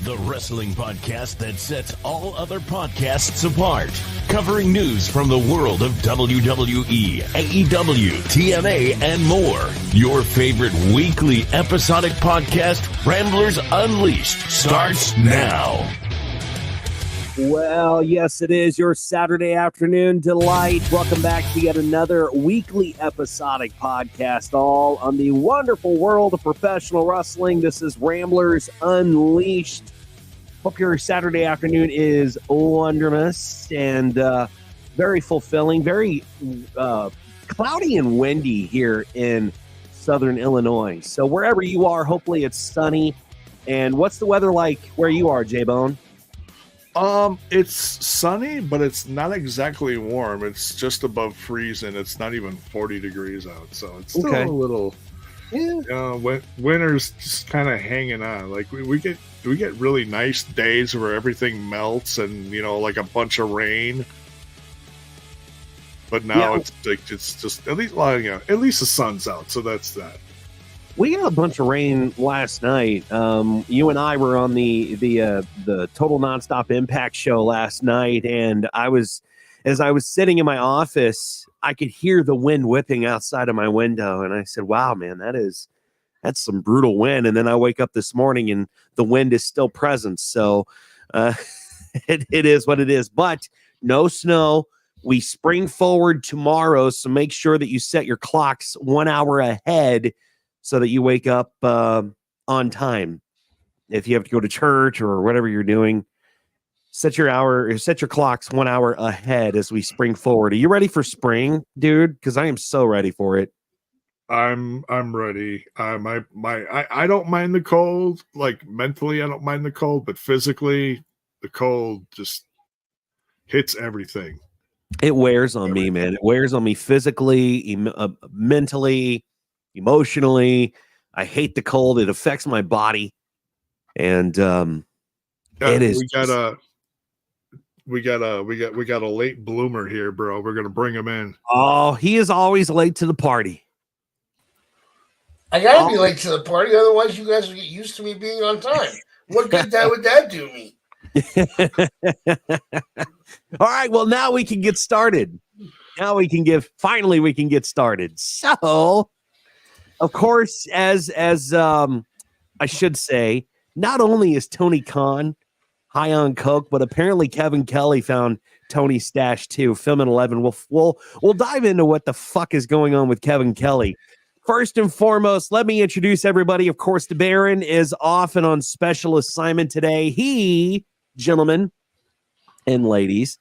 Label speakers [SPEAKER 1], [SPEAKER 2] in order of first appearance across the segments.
[SPEAKER 1] The wrestling podcast that sets all other podcasts apart. Covering news from the world of WWE, AEW, TNA, and more. Your favorite weekly episodic podcast, Ramblers Unleashed, starts now.
[SPEAKER 2] Well, yes, it is your Saturday afternoon delight. Welcome back to yet another weekly episodic podcast, all on the wonderful world of professional wrestling. This is Ramblers Unleashed. Hope your Saturday afternoon is wondrous and very fulfilling, very cloudy and windy here in Southern Illinois. So wherever you are, hopefully it's sunny. And what's the weather like where you are, J-Bone?
[SPEAKER 3] It's sunny, but it's not exactly warm. It's just above freezing. It's not even 40 degrees out, so it's still a little. Yeah. Winter's just kind of hanging on. Like we get really nice days where everything melts and like a bunch of rain. But now it's just at least at least the sun's out, so that's that.
[SPEAKER 2] We got a bunch of rain last night. You and I were on the Total Nonstop Impact show last night, and as I was sitting in my office, I could hear the wind whipping outside of my window, and I said, "Wow, man, that's some brutal wind." And then I wake up this morning, and the wind is still present. So it is what it is. But no snow. We spring forward tomorrow, so make sure that you set your clocks 1 hour ahead, so that you wake up on time. If you have to go to church or whatever you're doing, set your clocks 1 hour ahead as we spring forward. Are you ready for spring, dude? Because I am so ready for it.
[SPEAKER 3] I'm ready. I don't mind the cold. Like mentally, I don't mind the cold, but physically, the cold just hits everything.
[SPEAKER 2] It wears on me, man. It wears on me physically, mentally, emotionally. I hate the cold. It affects my body, and it is. We got a late bloomer here, bro. We're gonna bring him in. Oh, he is always late to the party.
[SPEAKER 4] I gotta be late to the party, otherwise you guys will get used to me being on time. What good would that do me?
[SPEAKER 2] All right, well, now we can get started. Finally we can get started. So, of course, as I should say, not only is Tony Khan high on coke, but apparently Kevin Kelly found Tony's stash too. Film at 11. We'll dive into what the fuck is going on with Kevin Kelly. First and foremost, let me introduce everybody. Of course, the Baron is off and on special assignment today. He, gentlemen and ladies,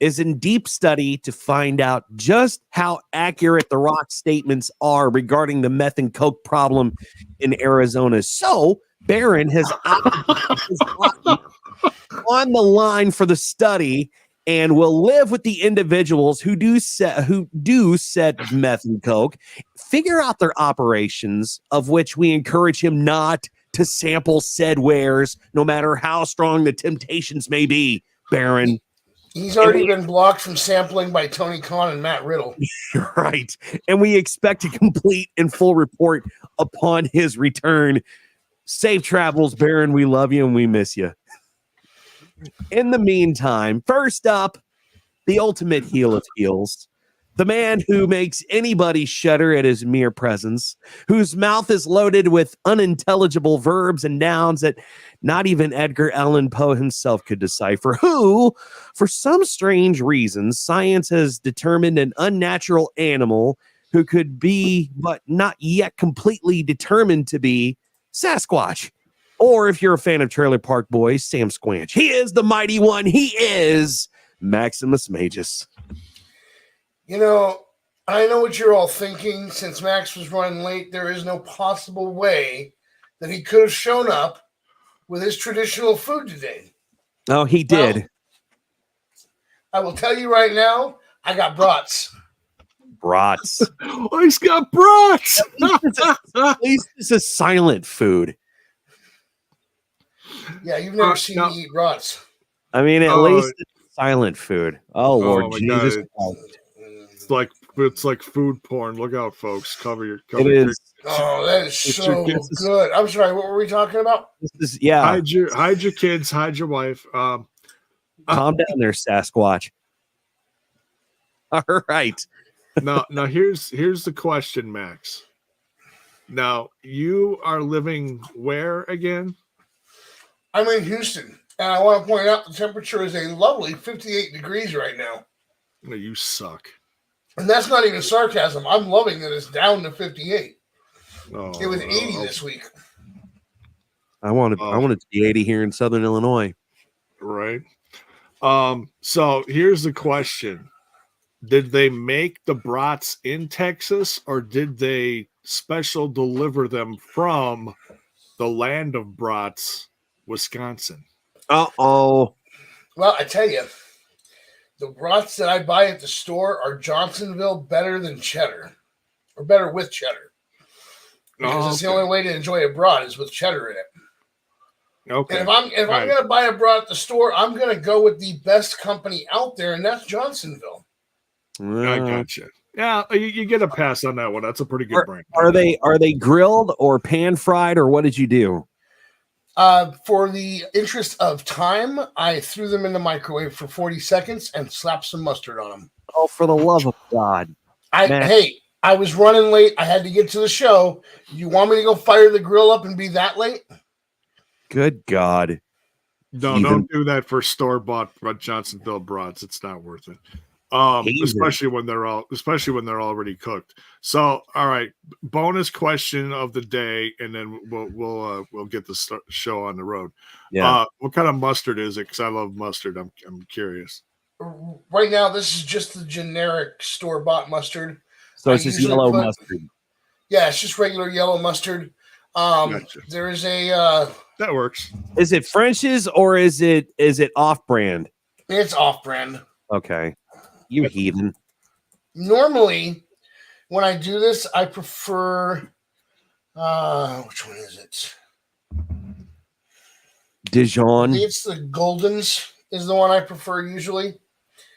[SPEAKER 2] is in deep study to find out just how accurate the Rock statements are regarding the meth and coke problem in Arizona. So, Baron has on the line for the study and will live with the individuals who do set meth and coke, figure out their operations, of which we encourage him not to sample said wares, no matter how strong the temptations may be, Baron.
[SPEAKER 4] He's already been blocked from sampling by Tony Khan and Matt Riddle.
[SPEAKER 2] Right. And we expect a complete and full report upon his return. Safe travels, Baron. We love you and we miss you. In the meantime, first up, the ultimate heel of heels, the man who makes anybody shudder at his mere presence, whose mouth is loaded with unintelligible verbs and nouns that not even Edgar Allan Poe himself could decipher, who, for some strange reason, science has determined an unnatural animal who could be, but not yet completely determined to be, Sasquatch. Or if you're a fan of Trailer Park Boys, Sam Squanch. He is the mighty one. He is Maximus Magus.
[SPEAKER 4] I know what you're all thinking. Since Max was running late, there is no possible way that he could have shown up with his traditional food today.
[SPEAKER 2] Oh, he did.
[SPEAKER 4] Well, I will tell you right now, I got brats.
[SPEAKER 2] Brats.
[SPEAKER 3] Oh, he's got brats.
[SPEAKER 2] At least it's a silent food.
[SPEAKER 4] Yeah, you've never seen me eat brats.
[SPEAKER 2] I mean, at least it's silent food. Oh, Lord Jesus
[SPEAKER 3] Christ. It's like food porn. Look out, folks. Cover your.
[SPEAKER 2] It is.
[SPEAKER 4] Oh, that is so good. I'm sorry. What were we talking about?
[SPEAKER 3] Hide your kids. Hide your wife.
[SPEAKER 2] Calm down there, Sasquatch. All right.
[SPEAKER 3] Now here's the question, Max. Now you are living where again?
[SPEAKER 4] I'm in Houston, and I want to point out the temperature is a lovely 58 degrees right now.
[SPEAKER 3] No, you suck.
[SPEAKER 4] And that's not even sarcasm. I'm loving that it's down to 58.
[SPEAKER 3] Oh,
[SPEAKER 4] it was 80 this week.
[SPEAKER 2] I want it to be 80 here in Southern Illinois.
[SPEAKER 3] Right. So here's the question. Did they make the brats in Texas, or did they special deliver them from the land of brats, Wisconsin?
[SPEAKER 2] Uh-oh.
[SPEAKER 4] Well, I tell you, the brats that I buy at the store are Johnsonville better than cheddar, or better with cheddar. Because it's the only way to enjoy a brat is with cheddar in it.
[SPEAKER 3] Okay.
[SPEAKER 4] And if I'm going to buy a brat at the store, I'm going to go with the best company out there, and that's Johnsonville.
[SPEAKER 3] I gotcha. Yeah, you get a pass on that one. That's a pretty good brand.
[SPEAKER 2] Are they grilled or pan fried, or what did you do?
[SPEAKER 4] For the interest of time, I threw them in the microwave for 40 seconds and slapped some mustard on them.
[SPEAKER 2] Oh, for the love of God!
[SPEAKER 4] Hey, I was running late. I had to get to the show. You want me to go fire the grill up and be that late?
[SPEAKER 2] Good God!
[SPEAKER 3] No, don't do that for store-bought Johnsonville brats. It's not worth it. Especially when they're already cooked. So, all right, bonus question of the day, and then we'll get the show on the road.
[SPEAKER 2] Yeah.
[SPEAKER 3] What kind of mustard is it? Because I love mustard. I'm curious.
[SPEAKER 4] Right now, this is just the generic store-bought mustard.
[SPEAKER 2] So it's just yellow mustard.
[SPEAKER 4] Yeah, it's just regular yellow mustard.
[SPEAKER 3] Gotcha.
[SPEAKER 4] There is a
[SPEAKER 3] that works.
[SPEAKER 2] Is it French's or is it off-brand?
[SPEAKER 4] It's off-brand.
[SPEAKER 2] Okay. You heathen.
[SPEAKER 4] Normally, when I do this, I prefer which one is it?
[SPEAKER 2] Dijon.
[SPEAKER 4] It's the Goldens is the one I prefer usually.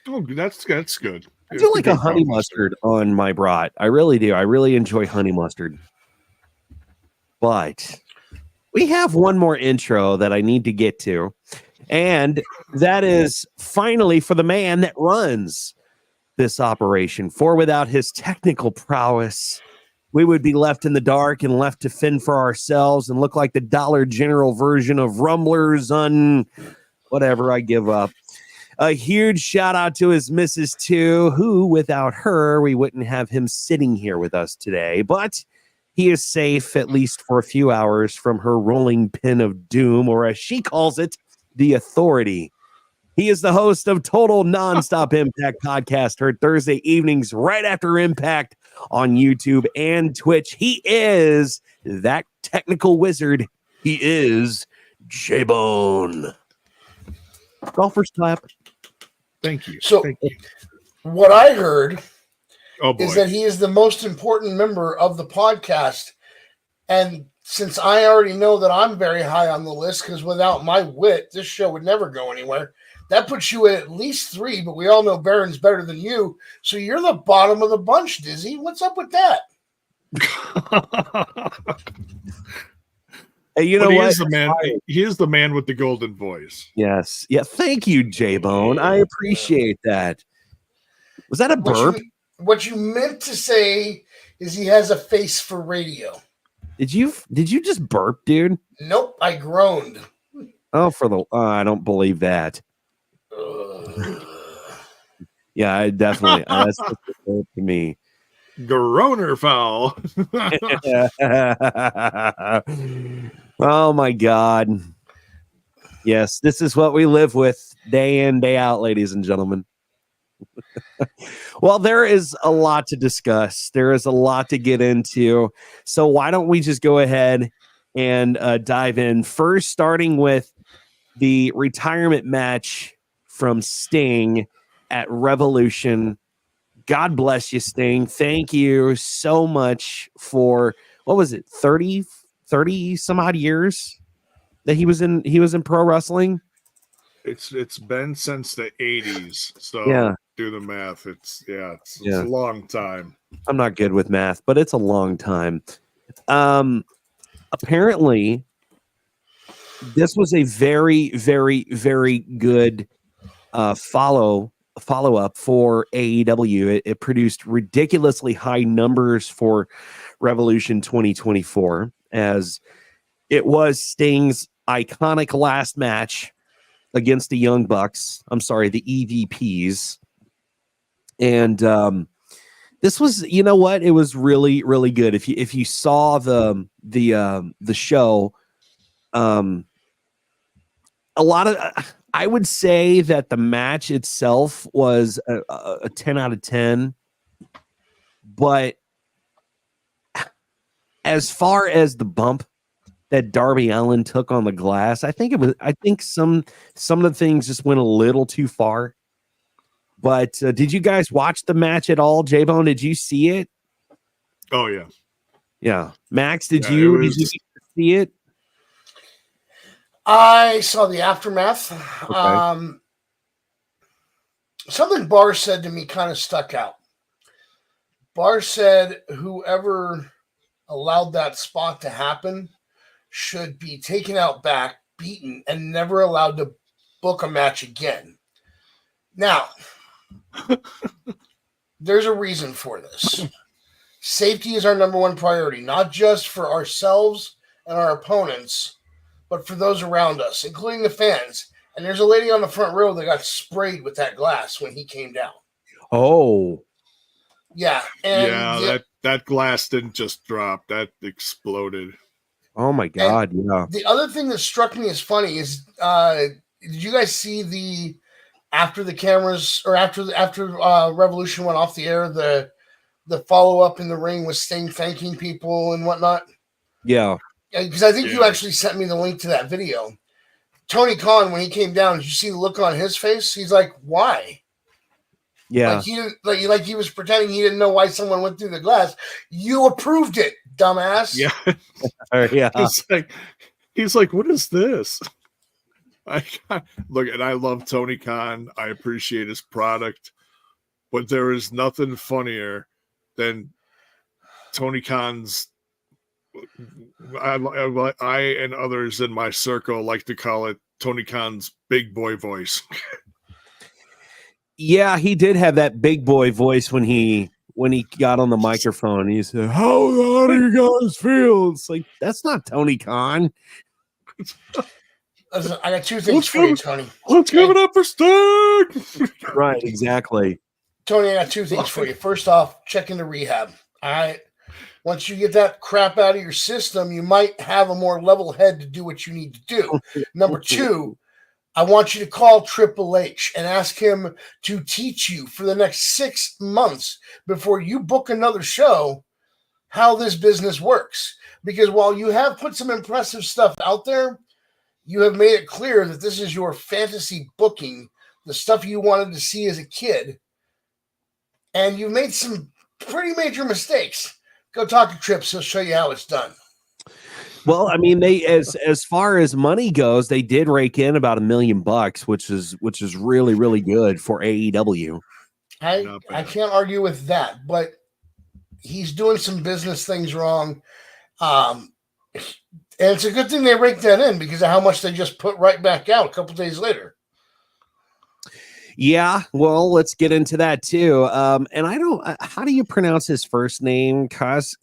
[SPEAKER 3] Oh, that's good.
[SPEAKER 2] I do like a honey mustard on my brat. I really do. I really enjoy honey mustard. But we have one more intro that I need to get to. And that is finally for the man that runs this operation. For without his technical prowess, we would be left in the dark and left to fend for ourselves and look like the Dollar General version of Ramblers on whatever. I give up. A huge shout out to his Mrs. Two, who without her, we wouldn't have him sitting here with us today. But he is safe, at least for a few hours, from her rolling pin of doom, or as she calls it, the Authority. He is the host of Total Nonstop Impact Podcast, heard Thursday evenings right after Impact on YouTube and Twitch. He is that technical wizard. He is J-Bone. Golfer's clap.
[SPEAKER 3] Thank you.
[SPEAKER 4] So,
[SPEAKER 3] Thank you.
[SPEAKER 4] What I heard
[SPEAKER 3] is
[SPEAKER 4] that he is the most important member of the podcast. And since I already know that I'm very high on the list, because without my wit, this show would never go anywhere. That puts you at least 3, but we all know Barron's better than you. So you're the bottom of the bunch, Dizzy. What's up with that?
[SPEAKER 2] Hey, you know what?
[SPEAKER 3] He is the man with the golden voice.
[SPEAKER 2] Yes. Yeah. Thank you, J-Bone. I appreciate that. Was that a burp?
[SPEAKER 4] What you meant to say is he has a face for radio.
[SPEAKER 2] Did you just burp, dude?
[SPEAKER 4] Nope, I groaned.
[SPEAKER 2] Oh, I don't believe that. Yeah, I definitely. That's just a burp to me.
[SPEAKER 3] Groaner foul.
[SPEAKER 2] Oh my God. Yes, this is what we live with day in, day out, ladies and gentlemen. Well, there is a lot to discuss. There is a lot to get into. So why don't we just go ahead and dive in first, starting with the retirement match from Sting at Revolution. God bless you, Sting. Thank you so much for, what was it, 30 some odd years that he was in pro wrestling.
[SPEAKER 3] It's been since the 80s. So
[SPEAKER 2] yeah,
[SPEAKER 3] do the math. It's a long time.
[SPEAKER 2] I'm not good with math, but it's a long time. Apparently, this was a very, very, very good follow up for AEW. It produced ridiculously high numbers for Revolution 2024, as it was Sting's iconic last match against the Young Bucks. I'm sorry, the EVPs. And this was, you know what? It was really, really good. If you saw the show, a lot of I would say that the match itself was a 10 out of 10, but as far as the bump that Darby Allin took on the glass, I think some of the things just went a little too far. But did you guys watch the match at all? J-Bone, did you see it?
[SPEAKER 3] Oh yeah.
[SPEAKER 2] Yeah. Max, did you see it?
[SPEAKER 4] I saw the aftermath.
[SPEAKER 2] Okay.
[SPEAKER 4] Something Barr said to me kind of stuck out. Barr said whoever allowed that spot to happen should be taken out back, beaten, and never allowed to book a match again. Now, there's a reason for this. Safety is our number one priority, not just for ourselves and our opponents, but for those around us, including the fans. And there's a lady on the front row that got sprayed with that glass when he came down.
[SPEAKER 2] Oh.
[SPEAKER 4] Yeah. And
[SPEAKER 3] that glass didn't just drop. That exploded.
[SPEAKER 2] Oh, my God. Yeah.
[SPEAKER 4] The other thing that struck me as funny is, did you guys see after the cameras, or after Revolution went off the air, the follow-up in the ring with Sting thanking people and whatnot?
[SPEAKER 2] Yeah.
[SPEAKER 4] Because I think you actually sent me the link to that video. Tony Khan, when he came down, did you see the look on his face? He's like, why?
[SPEAKER 2] Yeah.
[SPEAKER 4] Like he didn't, like he was pretending he didn't know why someone went through the glass. You approved it, dumbass.
[SPEAKER 3] Yeah.
[SPEAKER 2] Yeah.
[SPEAKER 3] He's like, what is this? Look, and I love Tony Khan. I appreciate his product, but there is nothing funnier than Tony Khan's. I and others in my circle like to call it Tony Khan's big boy voice.
[SPEAKER 2] Yeah, he did have that big boy voice when he got on the microphone. He said, how do you guys feel? It's like, that's not Tony Khan.
[SPEAKER 4] Listen, I got two things for you, Tony.
[SPEAKER 3] Let's give it up for Sting.
[SPEAKER 2] Right, exactly.
[SPEAKER 4] Tony, I got two things for you. First off, check into rehab. All right. Once you get that crap out of your system, you might have a more level head to do what you need to do. Number two, I want you to call Triple H and ask him to teach you for the next 6 months before you book another show how this business works. Because while you have put some impressive stuff out there, you have made it clear that this is your fantasy booking, the stuff you wanted to see as a kid. And you've made some pretty major mistakes. Go talk to Trips. He'll show you how it's done.
[SPEAKER 2] Well, I mean, they as far as money goes, they did rake in about $1 million, which is really, really good for AEW.
[SPEAKER 4] I can't argue with that, but he's doing some business things wrong. And it's a good thing they raked that in because of how much they just put right back out a couple days later.
[SPEAKER 2] Yeah, well, let's get into that too. And I don't. How do you pronounce his first name?
[SPEAKER 3] Kazuchika.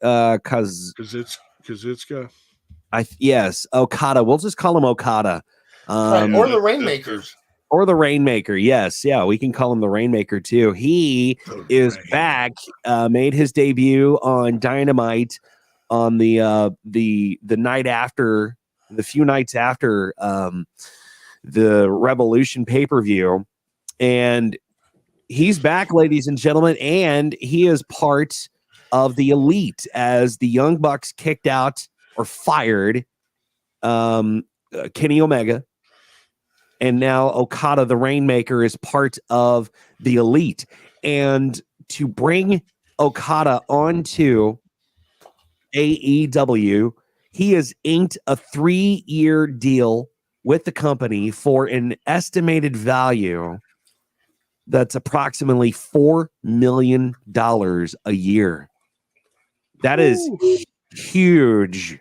[SPEAKER 2] Yes, Okada. We'll just call him Okada.
[SPEAKER 4] Right, or the Rainmaker.
[SPEAKER 2] Or the Rainmaker. Yes, yeah, we can call him the Rainmaker too. He is back. Made his debut on Dynamite on the night after, the few nights after the Revolution pay-per-view. And he's back, ladies and gentlemen, and he is part of the Elite as the Young Bucks kicked out or fired Kenny Omega. And now Okada, the Rainmaker, is part of the Elite. And to bring Okada onto AEW, he has inked a 3-year deal with the company for an estimated value that's approximately $4 million a year. That is huge.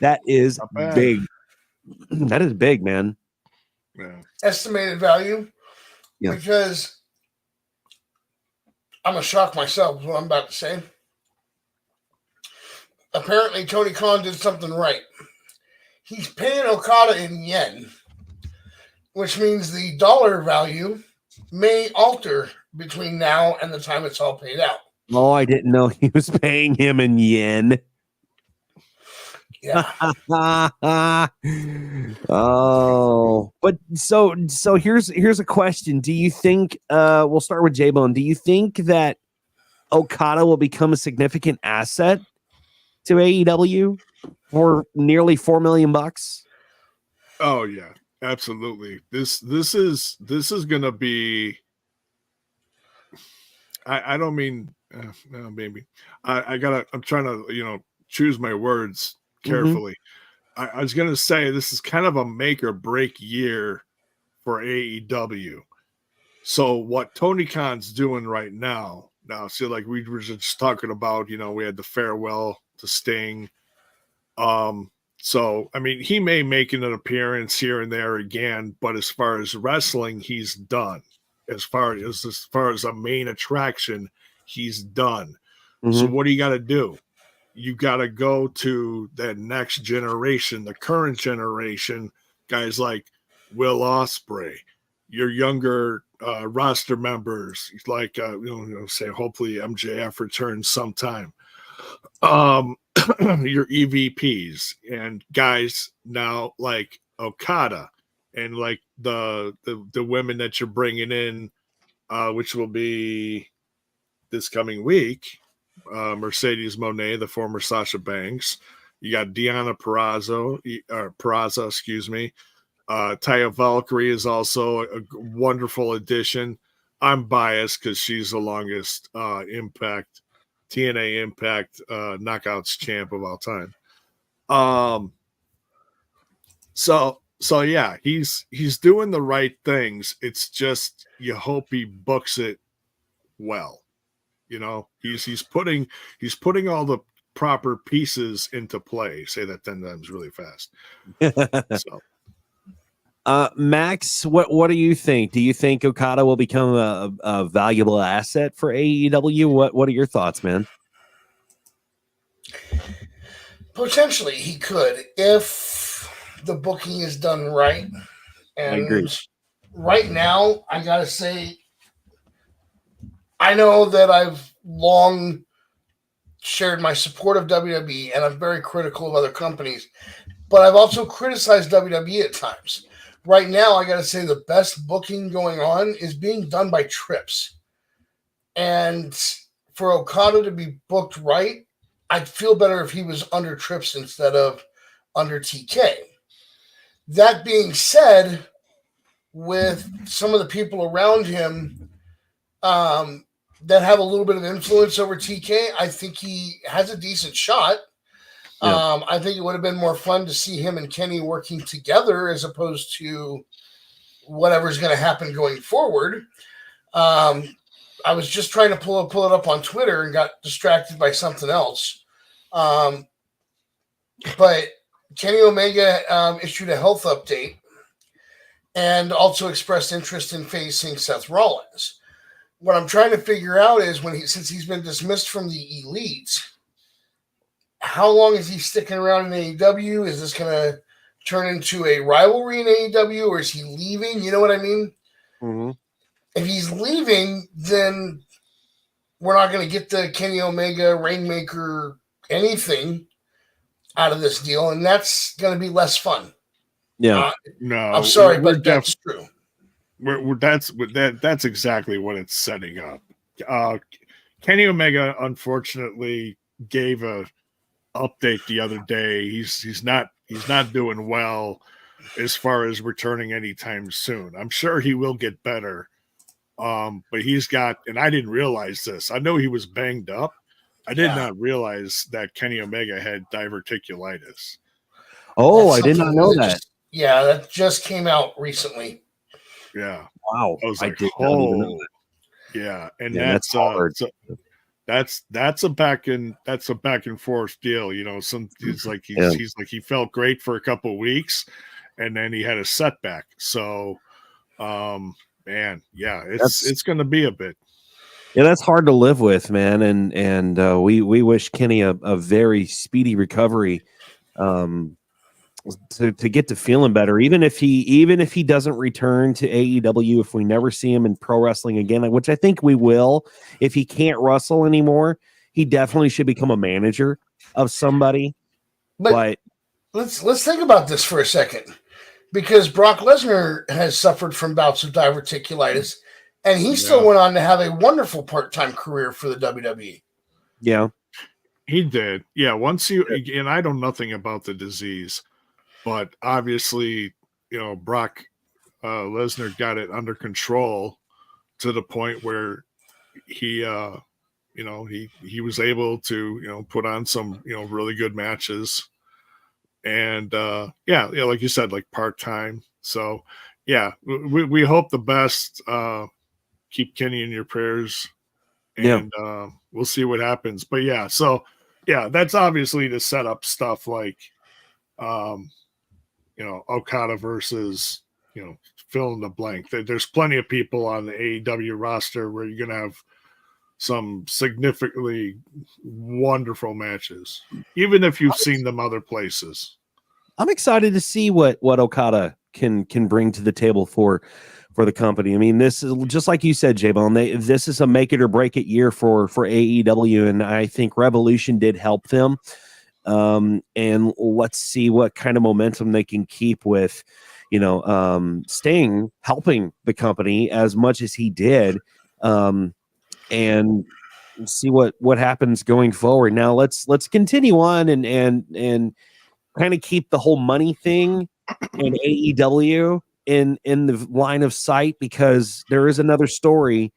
[SPEAKER 2] That is big. That is big, man.
[SPEAKER 3] Yeah.
[SPEAKER 4] Estimated value. Yeah. Because I'm a shock myself with what I'm about to say. Apparently, Tony Khan did something right. He's paying Okada in yen, which means the dollar value may alter between now and the time it's all paid out.
[SPEAKER 2] Oh, I didn't know he was paying him in yen.
[SPEAKER 4] Yeah.
[SPEAKER 2] Oh, but so here's a question. Do you think we'll start with J-Bone. Do you think that Okada will become a significant asset to AEW for nearly $4 million?
[SPEAKER 3] Oh yeah, absolutely. This is gonna be. I don't mean maybe I'm trying to choose my words carefully. I was gonna say this is kind of a make or break year for AEW. So what Tony Khan's doing right now, see, like we were just talking about, we had the farewell to Sting. So I mean, he may make an appearance here and there again, but as far as wrestling, he's done. As far as a main attraction, he's done. So what do you got to do? You got to go to that next generation, the current generation, guys like Will Ospreay, your younger roster members, like say hopefully MJF returns sometime. Your EVPs and guys now like Okada and like the women that you're bringing in, which will be this coming week. Mercedes Moné, the former Sasha Banks. You got Deonna Purrazzo, excuse me. Taya Valkyrie is also a wonderful addition. I'm biased because she's the longest TNA Impact Knockouts champ of all time. So yeah, he's doing the right things. It's just you hope he books it well. He's putting all the proper pieces into play. Say that 10 times really fast. So.
[SPEAKER 2] Max, what do you think? Do you think Okada will become a valuable asset for AEW? What are your thoughts, man?
[SPEAKER 4] Potentially, he could if the booking is done right. And
[SPEAKER 2] I agree.
[SPEAKER 4] Right now, I gotta say, I know that I've long shared my support of WWE, and I'm very critical of other companies, but I've also criticized WWE at times. Right now, I got to say the best booking going on is being done by Trips. And for Okada to be booked right, I'd feel better if he was under Trips instead of under TK. That being said, with some of the people around him that have a little bit of influence over TK, I think he has a decent shot. Yeah. I think it would have been more fun to see him and Kenny working together as opposed to whatever's going to happen going forward. I was just trying to pull it up on Twitter and got distracted by something else. But Kenny Omega issued a health update and also expressed interest in facing Seth Rollins. What I'm trying to figure out is since he's been dismissed from the Elite, how long is he sticking around in AEW? Is this going to turn into a rivalry in AEW, or is he leaving? You know what I mean?
[SPEAKER 2] Mm-hmm.
[SPEAKER 4] If he's leaving, then we're not going to get the Kenny Omega, Rainmaker, anything out of this deal, and that's going to be less fun.
[SPEAKER 2] Yeah.
[SPEAKER 3] No,
[SPEAKER 4] I'm sorry, but that's true.
[SPEAKER 3] That's exactly what it's setting up. Kenny Omega, unfortunately, gave a update the other day. He's not doing well as far as returning anytime soon. I'm sure he will get better. But he's got, and I didn't realize this. I know he was banged up. I did not realize that Kenny Omega had diverticulitis.
[SPEAKER 2] Oh, I did not know that.
[SPEAKER 4] That just came out recently.
[SPEAKER 3] Yeah.
[SPEAKER 2] Wow.
[SPEAKER 3] I was like,
[SPEAKER 2] did not even know that.
[SPEAKER 3] Yeah. And
[SPEAKER 2] that's hard.
[SPEAKER 3] that's a back and forth deal. You know, he's like he felt great for a couple of weeks, and then he had a setback. So, man, yeah, it's going to be a bit.
[SPEAKER 2] Yeah, that's hard to live with, man. And we wish Kenny a very speedy recovery. To get to feeling better, even if he doesn't return to AEW, if we never see him in pro wrestling again, which I think we will. If he can't wrestle anymore, he definitely should become a manager of somebody. But
[SPEAKER 4] let's think about this for a second, because Brock Lesnar has suffered from bouts of diverticulitis, and he still went on to have a wonderful part-time career for the WWE.
[SPEAKER 2] Yeah,
[SPEAKER 3] he did. Yeah, and I know nothing about the disease. But obviously, you know, Brock Lesnar got it under control to the point where he was able to, you know, put on some, you know, really good matches. And yeah, like you said, like part-time. So yeah, we hope the best. Keep Kenny in your prayers, and we'll see what happens. But yeah, so yeah, that's obviously to set up stuff like you know, Okada versus, you know, fill in the blank. There's plenty of people on the AEW roster where you're going to have some significantly wonderful matches, even if you've seen them other places.
[SPEAKER 2] I'm excited to see what Okada can bring to the table for the company. I mean, this is just like you said, J-Bone. This is a make it or break it year for AEW, and I think Revolution did help them. And let's see what kind of momentum they can keep with, you know, Sting helping the company as much as he did, and see what happens going forward. Now let's continue on and kind of keep the whole money thing in AEW in the line of sight, because there is another story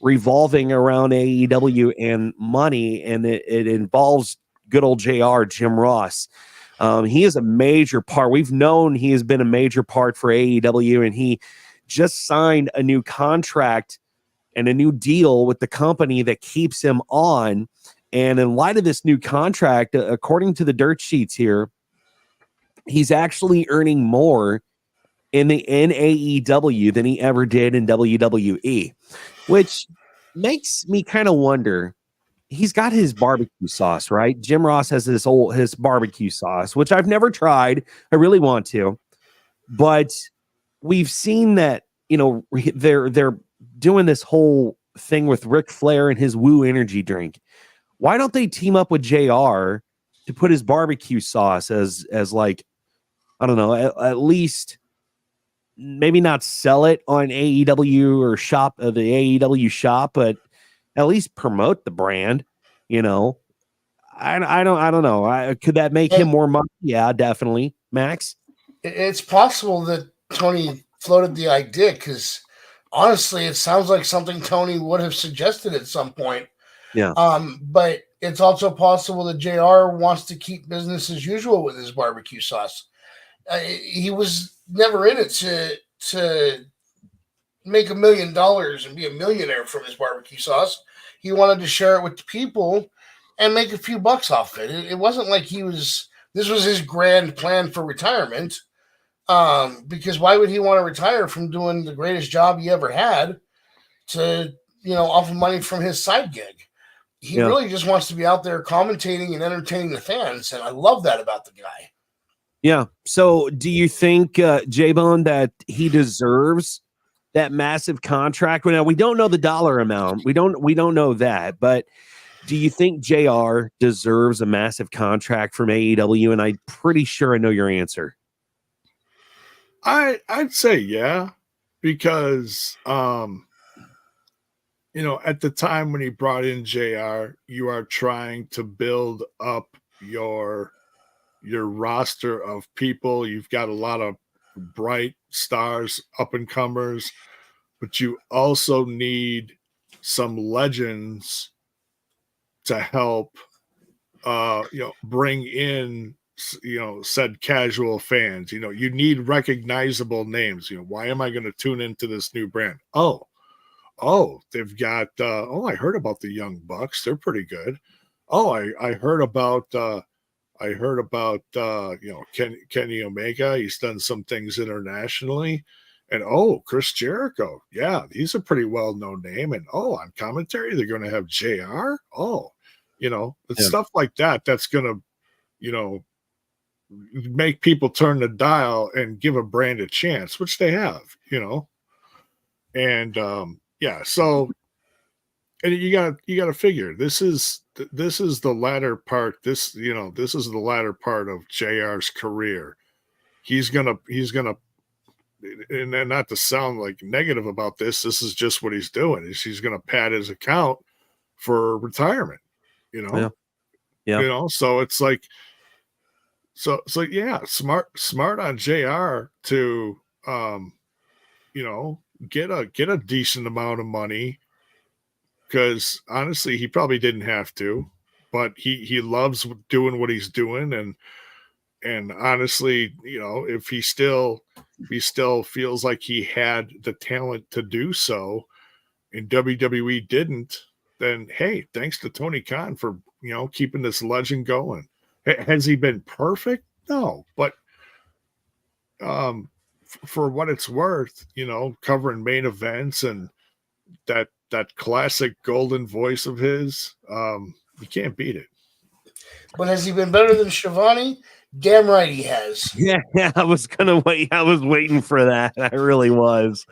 [SPEAKER 2] revolving around AEW and money, and it involves good old JR, Jim Ross. He is a major part. We've known he has been a major part for AEW, and he just signed a new contract and a new deal with the company that keeps him on. And in light of this new contract, according to the dirt sheets here, he's actually earning more in AEW than he ever did in WWE, which makes me kind of wonder. He's got his barbecue sauce, right? Jim Ross has his barbecue sauce, which I've never tried. I really want to, but we've seen that, you know, they're doing this whole thing with Ric Flair and his Woo energy drink. Why don't they team up with JR to put his barbecue sauce as like, I don't know, at least maybe not sell it on AEW or the AEW shop, but at least promote the brand, you know. I don't know. Could that make him more money? Yeah, definitely. Max?
[SPEAKER 4] It's possible that Tony floated the idea, because honestly, it sounds like something Tony would have suggested at some point.
[SPEAKER 2] Yeah.
[SPEAKER 4] But it's also possible that JR wants to keep business as usual with his barbecue sauce. He was never in it to make $1 million and be a millionaire from his barbecue sauce. He wanted to share it with the people and make a few bucks off it. It wasn't like this was his grand plan for retirement. Because why would he want to retire from doing the greatest job he ever had to, you know, off of money from his side gig? He really just wants to be out there commentating and entertaining the fans. And I love that about the guy.
[SPEAKER 2] Yeah. So do you think, J-Bone, that he deserves that massive contract? Well, now, we don't know the dollar amount. We don't know that, but do you think JR deserves a massive contract from AEW? And I'm pretty sure I know your answer.
[SPEAKER 3] I'd say yeah, because you know, at the time when he brought in JR, you are trying to build up your roster of people. You've got a lot of bright stars, up and comers, but you also need some legends to help you know, bring in, you know, said casual fans. You know, you need recognizable names. You know, why am I going to tune into this new brand? Oh, Oh, they've got. I heard about the Young Bucks. They're pretty good. Oh, I heard about. Kenny Omega. He's done some things internationally. And Chris Jericho. Yeah, he's a pretty well-known name. And on commentary, they're going to have JR. It's stuff like that that's going to, make people turn the dial and give a brand a chance, which they have, And so and you got to figure this is the latter part. This is the latter part of JR's career. He's gonna, and not to sound like negative about this is just what he's doing. He's gonna pad his account for retirement.
[SPEAKER 2] Yeah.
[SPEAKER 3] So it's like, smart on JR to get a decent amount of money. Because honestly, he probably didn't have to, but he loves doing what he's doing, and honestly, if he still feels like he had the talent to do so, and WWE didn't, then hey, thanks to Tony Khan for keeping this legend going. Has he been perfect? No, but for what it's worth, covering main events and that classic golden voice of his, you can't beat it.
[SPEAKER 4] But has he been better than Shivani? Damn right he has.
[SPEAKER 2] Yeah, I was gonna wait. I was waiting for that. I really was.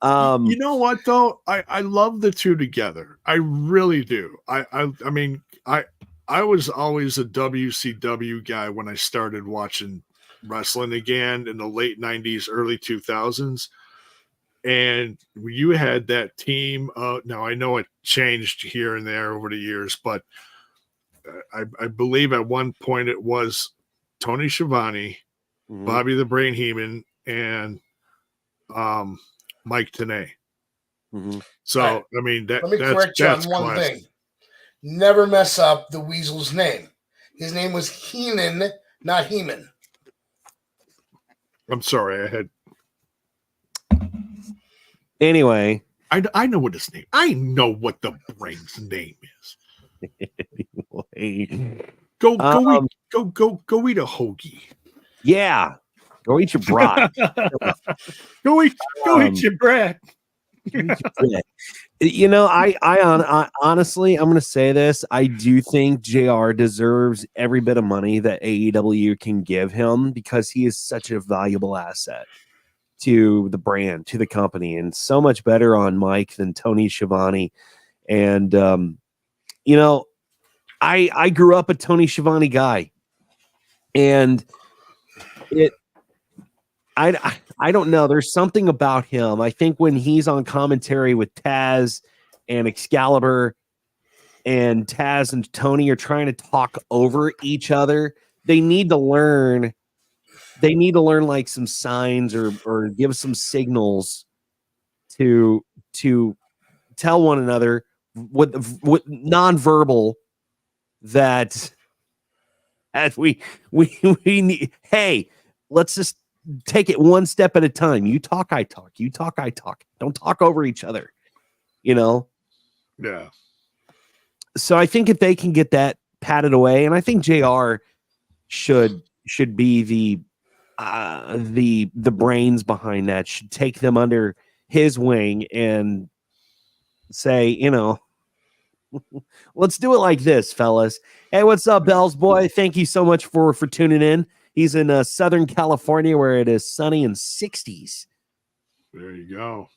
[SPEAKER 3] You know what though? I love the two together. I really do. I mean, I was always a WCW guy when I started watching wrestling again in the late 90s, early 2000s. And you had that team. Now I know it changed here and there over the years, but I believe at one point it was Tony Schiavone, Bobby the Brain Heenan, and Mike Tenay. So
[SPEAKER 4] right.
[SPEAKER 3] I mean,
[SPEAKER 4] let me correct you on one thing. Never mess up the Weasel's name. His name was Heenan, not Heeman.
[SPEAKER 3] I'm sorry, I had.
[SPEAKER 2] Anyway,
[SPEAKER 3] I know what his name. I know what the Brain's name is. Go eat a hoagie.
[SPEAKER 2] Yeah, go eat your brat.
[SPEAKER 3] go eat your brat.
[SPEAKER 2] I honestly, I'm going to say this. I do think JR deserves every bit of money that AEW can give him because he is such a valuable asset to the brand, to the company, and so much better on Mike than Tony Schiavone. And, I grew up a Tony Schiavone guy, and I don't know. There's something about him. I think when he's on commentary with Taz and Excalibur, and Taz and Tony are trying to talk over each other, they need to learn like some signs or give some signals to tell one another with nonverbal that as we need, hey, let's just take it one step at a time. You talk, I talk. You talk, I talk. Don't talk over each other. Yeah. So I think if they can get that patted away, and I think JR should be the brains behind that, should take them under his wing and say, let's do it like this, fellas. Hey, what's up, Bells boy? Thank you so much for tuning in. He's in Southern California where it is sunny and 60s.
[SPEAKER 3] There you go.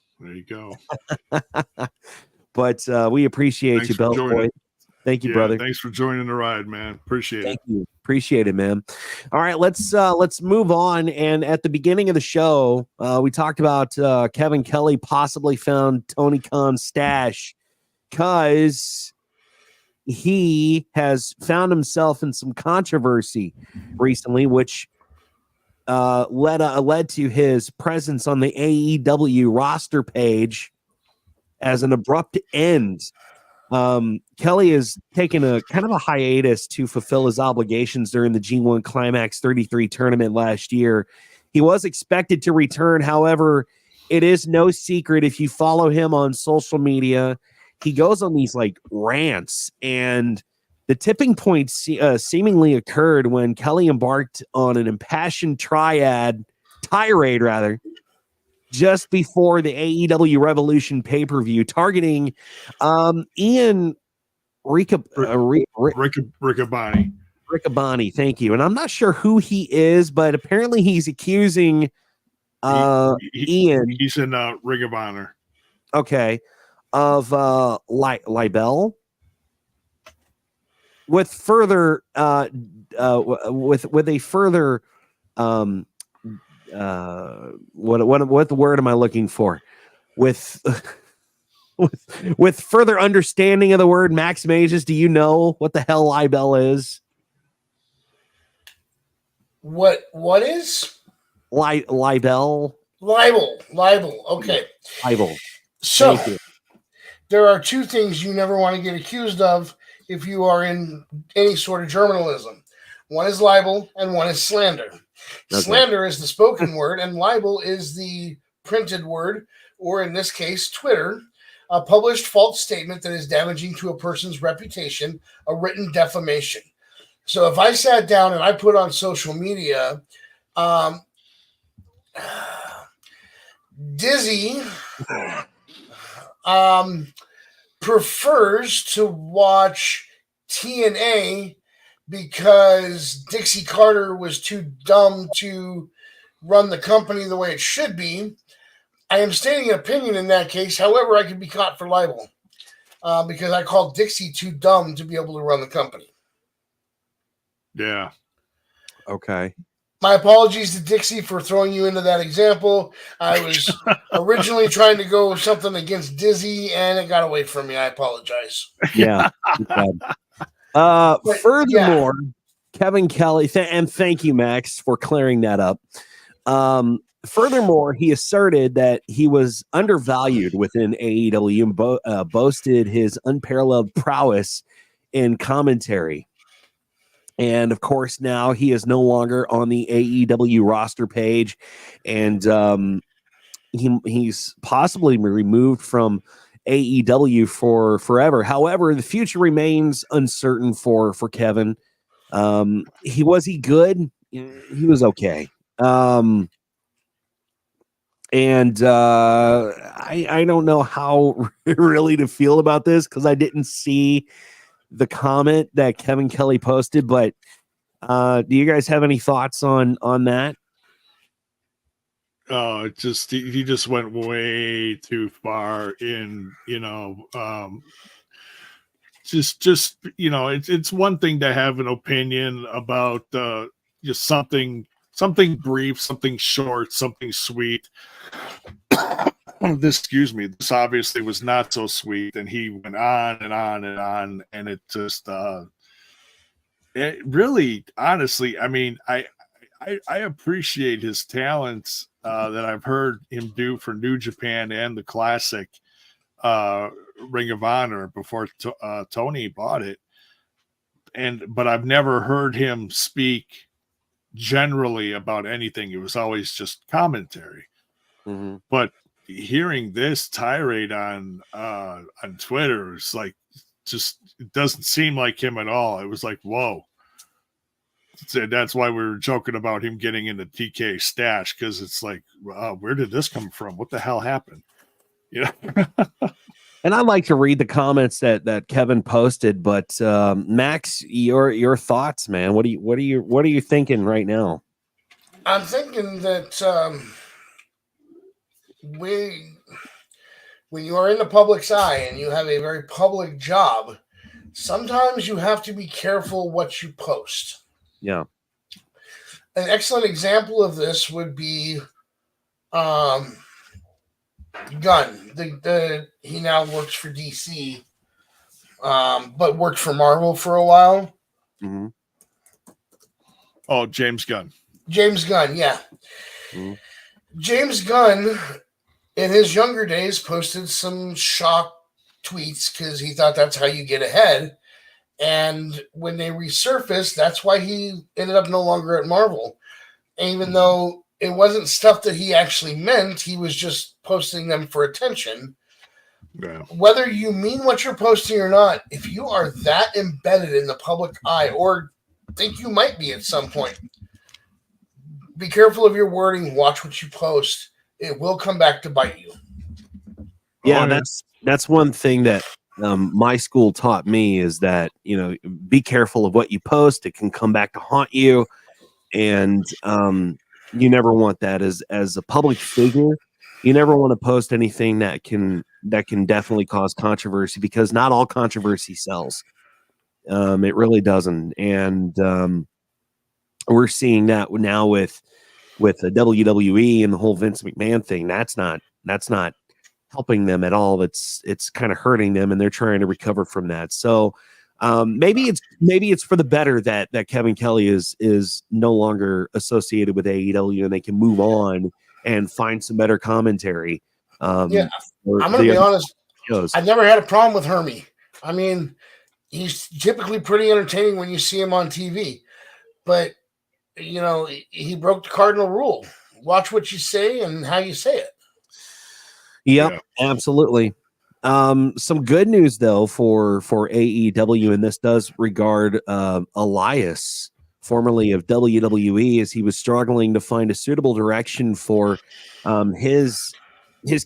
[SPEAKER 2] But we appreciate you, Bells boy. Thank you, brother.
[SPEAKER 3] Thanks for joining the ride, man. Appreciate it.
[SPEAKER 2] Thank you. Appreciate it, man. All right, let's move on. And at the beginning of the show, we talked about Kevin Kelly possibly found Tony Khan's stash because he has found himself in some controversy recently, which led to his presence on the AEW roster page as an abrupt end. Kelly has taken a kind of a hiatus to fulfill his obligations during the G1 Climax 33 tournament last year. He was expected to return. However, it is no secret if you follow him on social media, he goes on these like rants, and the tipping point seemingly occurred when Kelly embarked on an impassioned tirade, just before the AEW Revolution pay-per-view, targeting Ian
[SPEAKER 3] Riccaboni.
[SPEAKER 2] Riccaboni, thank you. And I'm not sure who he is, but apparently he's accusing Ian.
[SPEAKER 3] He's in Ring of Honor.
[SPEAKER 2] Okay. Of libel with further with a further what the word am I looking for? With with further understanding of the word, Max Mages, do you know what the hell libel is?
[SPEAKER 4] What is
[SPEAKER 2] libel?
[SPEAKER 4] Libel. Okay.
[SPEAKER 2] Libel.
[SPEAKER 4] So there are two things you never want to get accused of if you are in any sort of journalism. One is libel and one is slander. Okay. Slander is the spoken word and libel is the printed word, or in this case, Twitter, a published false statement that is damaging to a person's reputation, a written defamation. So if I sat down and I put on social media, Dizzy prefers to watch TNA because Dixie Carter was too dumb to run the company the way it should be, I am stating an opinion in that case. However, I could be caught for libel because I called Dixie too dumb to be able to run the company.
[SPEAKER 3] Yeah.
[SPEAKER 2] Okay.
[SPEAKER 4] My apologies to Dixie for throwing you into that example. I was originally trying to go something against Dizzy, and it got away from me. I apologize.
[SPEAKER 2] Yeah. Furthermore, Kevin Kelly, and thank you, Max, for clearing that up. Furthermore, he asserted that he was undervalued within AEW and boasted his unparalleled prowess in commentary. And of course, now he is no longer on the AEW roster page, and he's possibly removed from AEW for forever. However, the future remains uncertain for Kevin. Was he good? He was okay. I don't know how really to feel about this because I didn't see the comment that Kevin Kelly posted, but do you guys have any thoughts on that?
[SPEAKER 3] Oh, he just went way too far in, it's one thing to have an opinion about just something brief, something short, something sweet. This obviously was not so sweet, and he went on and on and on, and it just it really, honestly, I mean, I appreciate his talents that I've heard him do for New Japan and the classic Ring of Honor before Tony bought it, but I've never heard him speak generally about anything. It was always just commentary.
[SPEAKER 2] Mm-hmm.
[SPEAKER 3] But hearing this tirade on Twitter is like, just, it doesn't seem like him at all. It was like, whoa. That's why we were joking about him getting into TK stash, because it's like, where did this come from? What the hell happened? Yeah.
[SPEAKER 2] And I'd like to read the comments that Kevin posted, but Max, your thoughts, man. What are you thinking right now?
[SPEAKER 4] I'm thinking that when you are in the public's eye and you have a very public job, sometimes you have to be careful what you post.
[SPEAKER 2] Yeah.
[SPEAKER 4] An excellent example of this would be Gunn. He now works for DC, but worked for Marvel for a while.
[SPEAKER 2] Mm-hmm.
[SPEAKER 3] Oh, James Gunn.
[SPEAKER 4] James Gunn, yeah.
[SPEAKER 2] Mm-hmm.
[SPEAKER 4] James Gunn, in his younger days, posted some shock tweets because he thought that's how you get ahead. And when they resurfaced, that's why he ended up no longer at Marvel. Even though it wasn't stuff that he actually meant. He was just posting them for attention.
[SPEAKER 3] Yeah.
[SPEAKER 4] Whether you mean what you're posting or not, if you are that embedded in the public eye, or think you might be at some point, be careful of your wording. Watch what you post. It will come back to bite you.
[SPEAKER 2] Yeah, that's one thing that my school taught me, is that, be careful of what you post. It can come back to haunt you, and you never want that as a public figure. You never want to post anything that can definitely cause controversy, because not all controversy sells. It really doesn't, and we're seeing that now with the WWE and the whole Vince McMahon thing. That's not helping them at all. It's kind of hurting them, and they're trying to recover from that. So maybe it's for the better that Kevin Kelly is no longer associated with AEW, and they can move on and find some better commentary.
[SPEAKER 4] Yeah, I'm going to be honest.
[SPEAKER 2] Shows.
[SPEAKER 4] I've never had a problem with Hermie. I mean, he's typically pretty entertaining when you see him on TV, but he broke the cardinal rule. Watch what you say and how you say it.
[SPEAKER 2] Yep, absolutely. Some good news though for AEW, and this does regard Elias, formerly of WWE, as he was struggling to find a suitable direction for his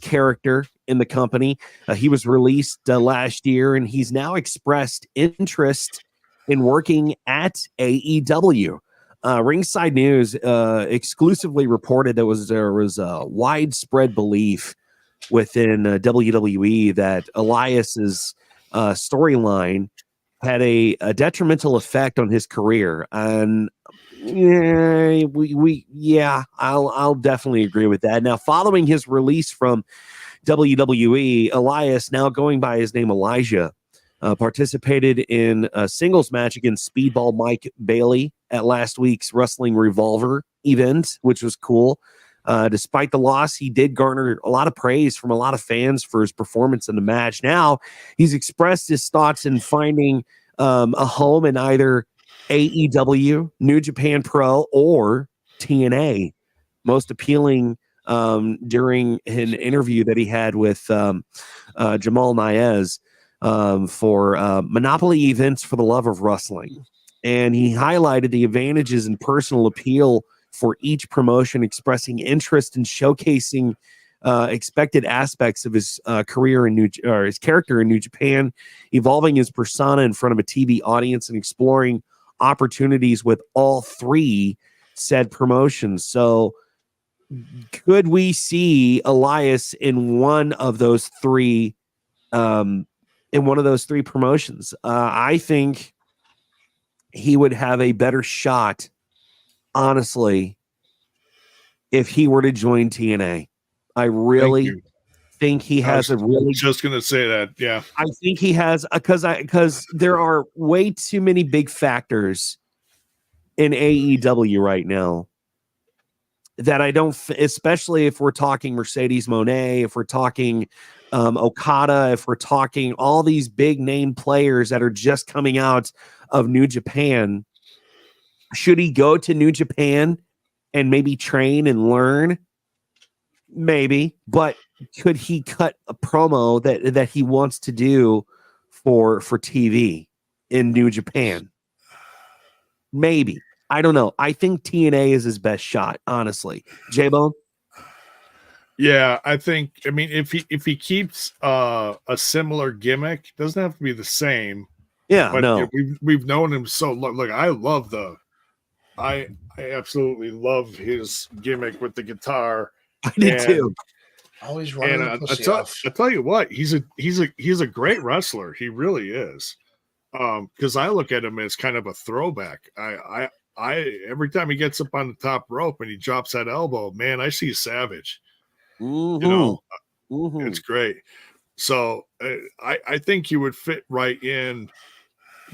[SPEAKER 2] character in the company. He was released last year, and he's now expressed interest in working at AEW. Ringside News exclusively reported there was a widespread belief within WWE that Elias's storyline had a detrimental effect on his career, and I'll definitely agree with that. Now, following his release from WWE, Elias, now going by his name Elijah, participated in a singles match against Speedball Mike Bailey at last week's Wrestling Revolver event, which was cool. Despite the loss, he did garner a lot of praise from a lot of fans for his performance in the match. Now, he's expressed his thoughts in finding a home in either AEW, New Japan Pro, or TNA. Most appealing during an interview that he had with Jamal Naez for Monopoly Events for the Love of Wrestling. And he highlighted the advantages and personal appeal for each promotion, expressing interest in showcasing expected aspects of his career in his character in New Japan, evolving his persona in front of a TV audience, and exploring opportunities with all three said promotions. So, could we see Elias in one of those three? In one of those three promotions, I think he would have a better shot, honestly, if he were to join TNA. I really think he has a really.
[SPEAKER 3] Just going to say that, yeah.
[SPEAKER 2] I think he has, because there are way too many big factors in AEW right now that I don't, especially if we're talking Mercedes Moné, if we're talking Okada, if we're talking all these big name players that are just coming out of New Japan. Should he go to New Japan and maybe train and learn? Maybe, but could he cut a promo that he wants to do for TV in New Japan? Maybe. I don't know. I think TNA is his best shot, honestly. J-Bone?
[SPEAKER 3] Yeah, I mean, if he keeps a similar gimmick, doesn't have to be the same.
[SPEAKER 2] Yeah,
[SPEAKER 3] but
[SPEAKER 2] no.
[SPEAKER 3] We've known him so long. Look, I absolutely love his gimmick with the guitar.
[SPEAKER 2] I did too.
[SPEAKER 4] Always running the pussy off.
[SPEAKER 3] I tell you what, he's a great wrestler. He really is. Because I look at him as kind of a throwback. I every time he gets up on the top rope and he drops that elbow, man, I see Savage.
[SPEAKER 2] Mm-hmm.
[SPEAKER 3] It's great. So I think he would fit right in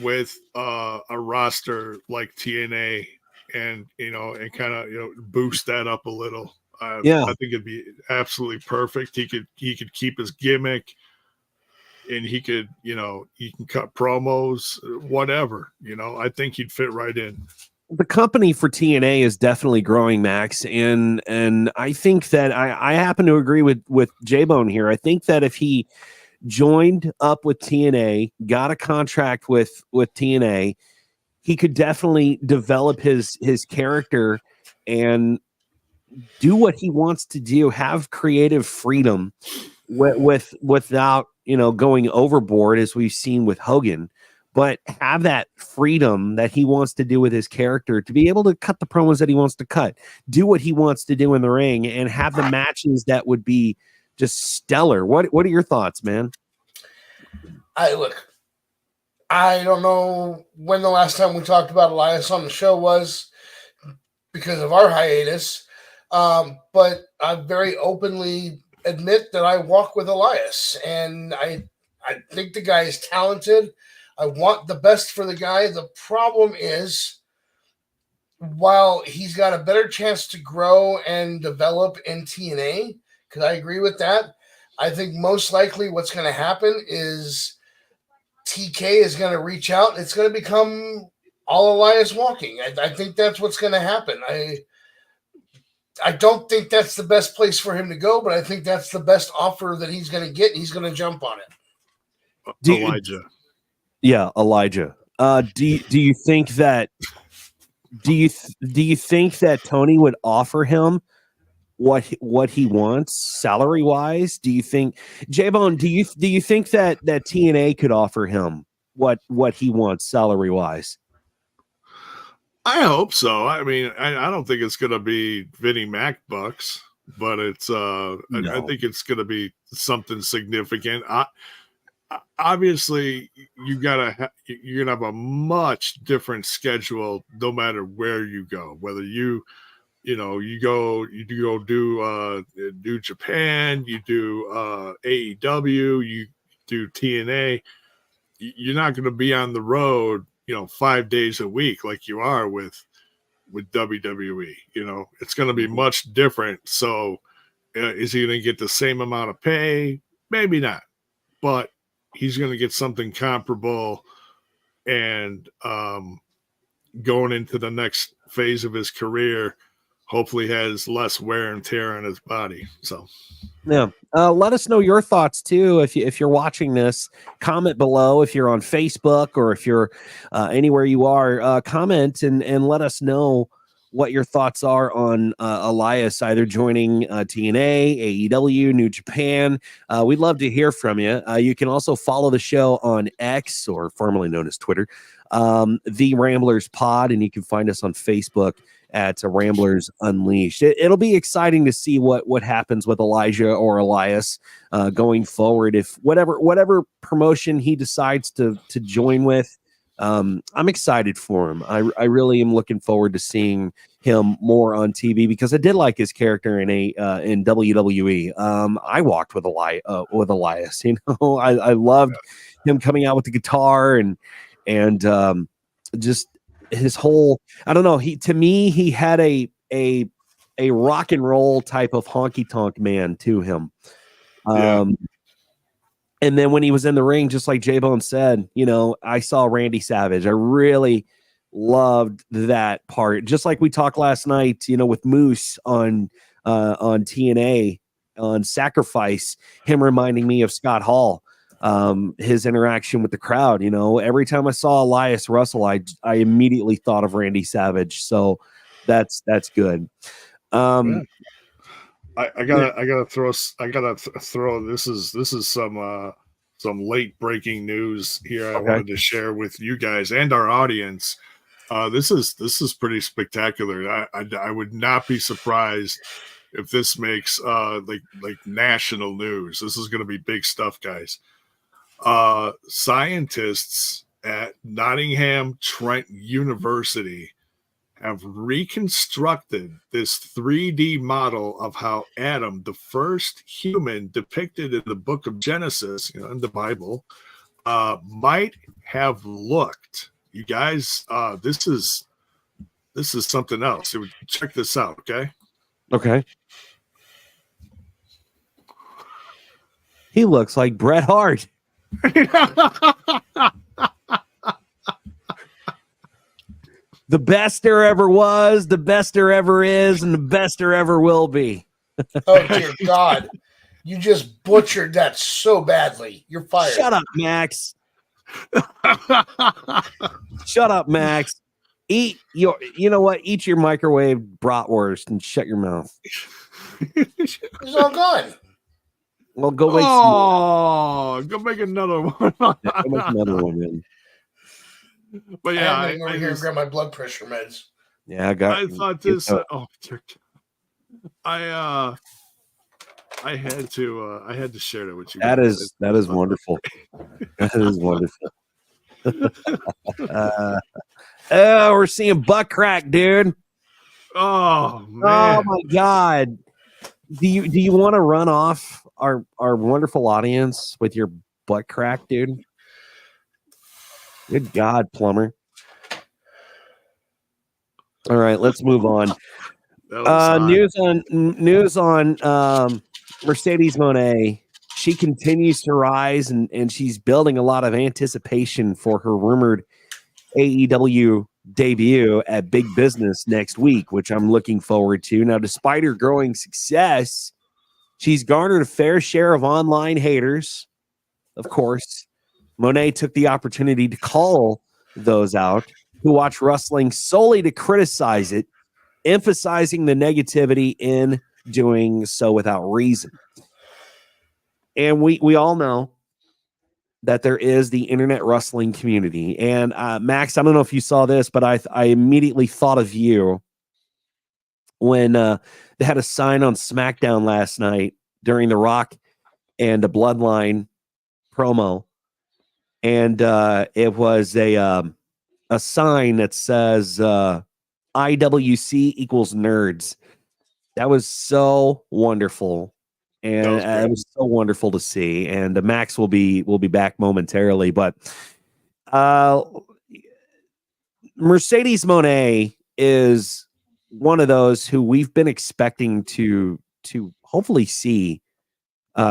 [SPEAKER 3] with a roster like TNA, and and kind of boost that up a little. I think it'd be absolutely perfect. He could keep his gimmick, and he could he can cut promos, whatever. I think he'd fit right in.
[SPEAKER 2] the company for TNA is definitely growing, Max, and I think that I happen to agree with J-Bone here. I think that if he joined up with TNA, got a contract with TNA, he could definitely develop his character and do what he wants to do, have creative freedom without, going overboard as we've seen with Hogan, but have that freedom that he wants to do with his character to be able to cut the promos that he wants to cut, do what he wants to do in the ring, and have the matches that would be just stellar. What are your thoughts, man?
[SPEAKER 4] I don't know when the last time we talked about Elias on the show was because of our hiatus, but I very openly admit that I walk with Elias, and I think the guy is talented. I want the best for the guy. The problem is, while he's got a better chance to grow and develop in TNA, because I agree with that, I think most likely what's going to happen is TK is going to reach out. It's going to become all Elias walking. I think that's what's going to happen. I don't think that's the best place for him to go, but I think that's the best offer that he's going to get. He's going to jump on it.
[SPEAKER 3] Elijah.
[SPEAKER 2] Elijah. Do you think that do you think that Tony would offer him what he wants salary wise? Do you think, J-Bone, do you think that TNA could offer him what he wants salary wise?
[SPEAKER 3] I hope so. I mean, I don't think it's going to be Vinnie Mac bucks, but it's no. I think it's going to be something significant. Obviously, you're gonna have a much different schedule no matter where you go. Whether you go do New Japan, you do AEW, you do TNA. You're not going to be on the road, 5 days a week like you are with WWE. It's going to be much different. So, is he going to get the same amount of pay? Maybe not, but he's going to get something comparable. And going into the next phase of his career, hopefully has less wear and tear on his body. So,
[SPEAKER 2] yeah. Let us know your thoughts too. If you're watching this, comment below. If you're on Facebook or if you're anywhere you are, comment and let us know what your thoughts are on Elias either joining TNA, AEW, New Japan. We'd love to hear from you. You can also follow the show on X, or formerly known as Twitter, the Ramblers Pod, and you can find us on Facebook at Ramblers Unleashed. It'll be exciting to see what happens with Elijah or Elias going forward. If whatever promotion he decides to join with, I'm excited for him. I really am looking forward to seeing him more on TV because I did like his character in WWE. I walked with Elias. I loved him coming out with the guitar and just his whole, I don't know. He had a rock and roll type of honky tonk man to him. And then when he was in the ring, just like J-Bone said, I saw Randy Savage. I really loved that part. Just like we talked last night, with Moose on TNA on Sacrifice, him reminding me of Scott Hall. His interaction with the crowd, every time I saw Elias Russell, I immediately thought of Randy Savage. So that's good.
[SPEAKER 3] I gotta throw. This is some late breaking news here. I wanted to share with you guys and our audience. This is pretty spectacular. I would not be surprised if this makes like national news. This is going to be big stuff, guys. Scientists at Nottingham Trent University have reconstructed this 3D model of how Adam, the first human depicted in the book of Genesis, in the Bible, might have looked. You guys, this is something else. So check this out, okay?
[SPEAKER 2] Okay. He looks like Bret Hart. The best there ever was, the best there ever is, and the best there ever will be.
[SPEAKER 4] Oh, dear God. You just butchered that so badly. You're fired.
[SPEAKER 2] Shut up, Max. Shut up, Max. You know what? Eat your microwave bratwurst and shut your mouth.
[SPEAKER 4] It's all gone.
[SPEAKER 2] Well, go make
[SPEAKER 3] go make another one.
[SPEAKER 2] go make another one, man.
[SPEAKER 3] But yeah,
[SPEAKER 4] I over here and grab my blood pressure meds.
[SPEAKER 2] Yeah,
[SPEAKER 3] I thought this. I had to share that with you.
[SPEAKER 2] That is wonderful. That is wonderful. We're seeing butt crack, dude.
[SPEAKER 3] Oh man!
[SPEAKER 2] Oh my God! Do you want to run off our wonderful audience with your butt crack, dude? Good God, plumber! All right, let's move on. News on Mercedes Moné. She continues to rise, and she's building a lot of anticipation for her rumored AEW debut at Big Business next week, which I'm looking forward to. Now, despite her growing success, she's garnered a fair share of online haters. Of course, Moné took the opportunity to call those out who watch wrestling solely to criticize it, emphasizing the negativity in doing so without reason. And we all know that there is the internet wrestling community. And Max, I don't know if you saw this, but I immediately thought of you when they had a sign on SmackDown last night during the Rock and the Bloodline promo. And it was a sign that says IWC equals nerds. That was so wonderful. And it was so wonderful to see. And Max will be back momentarily. But Mercedes Moné is one of those who we've been expecting to hopefully see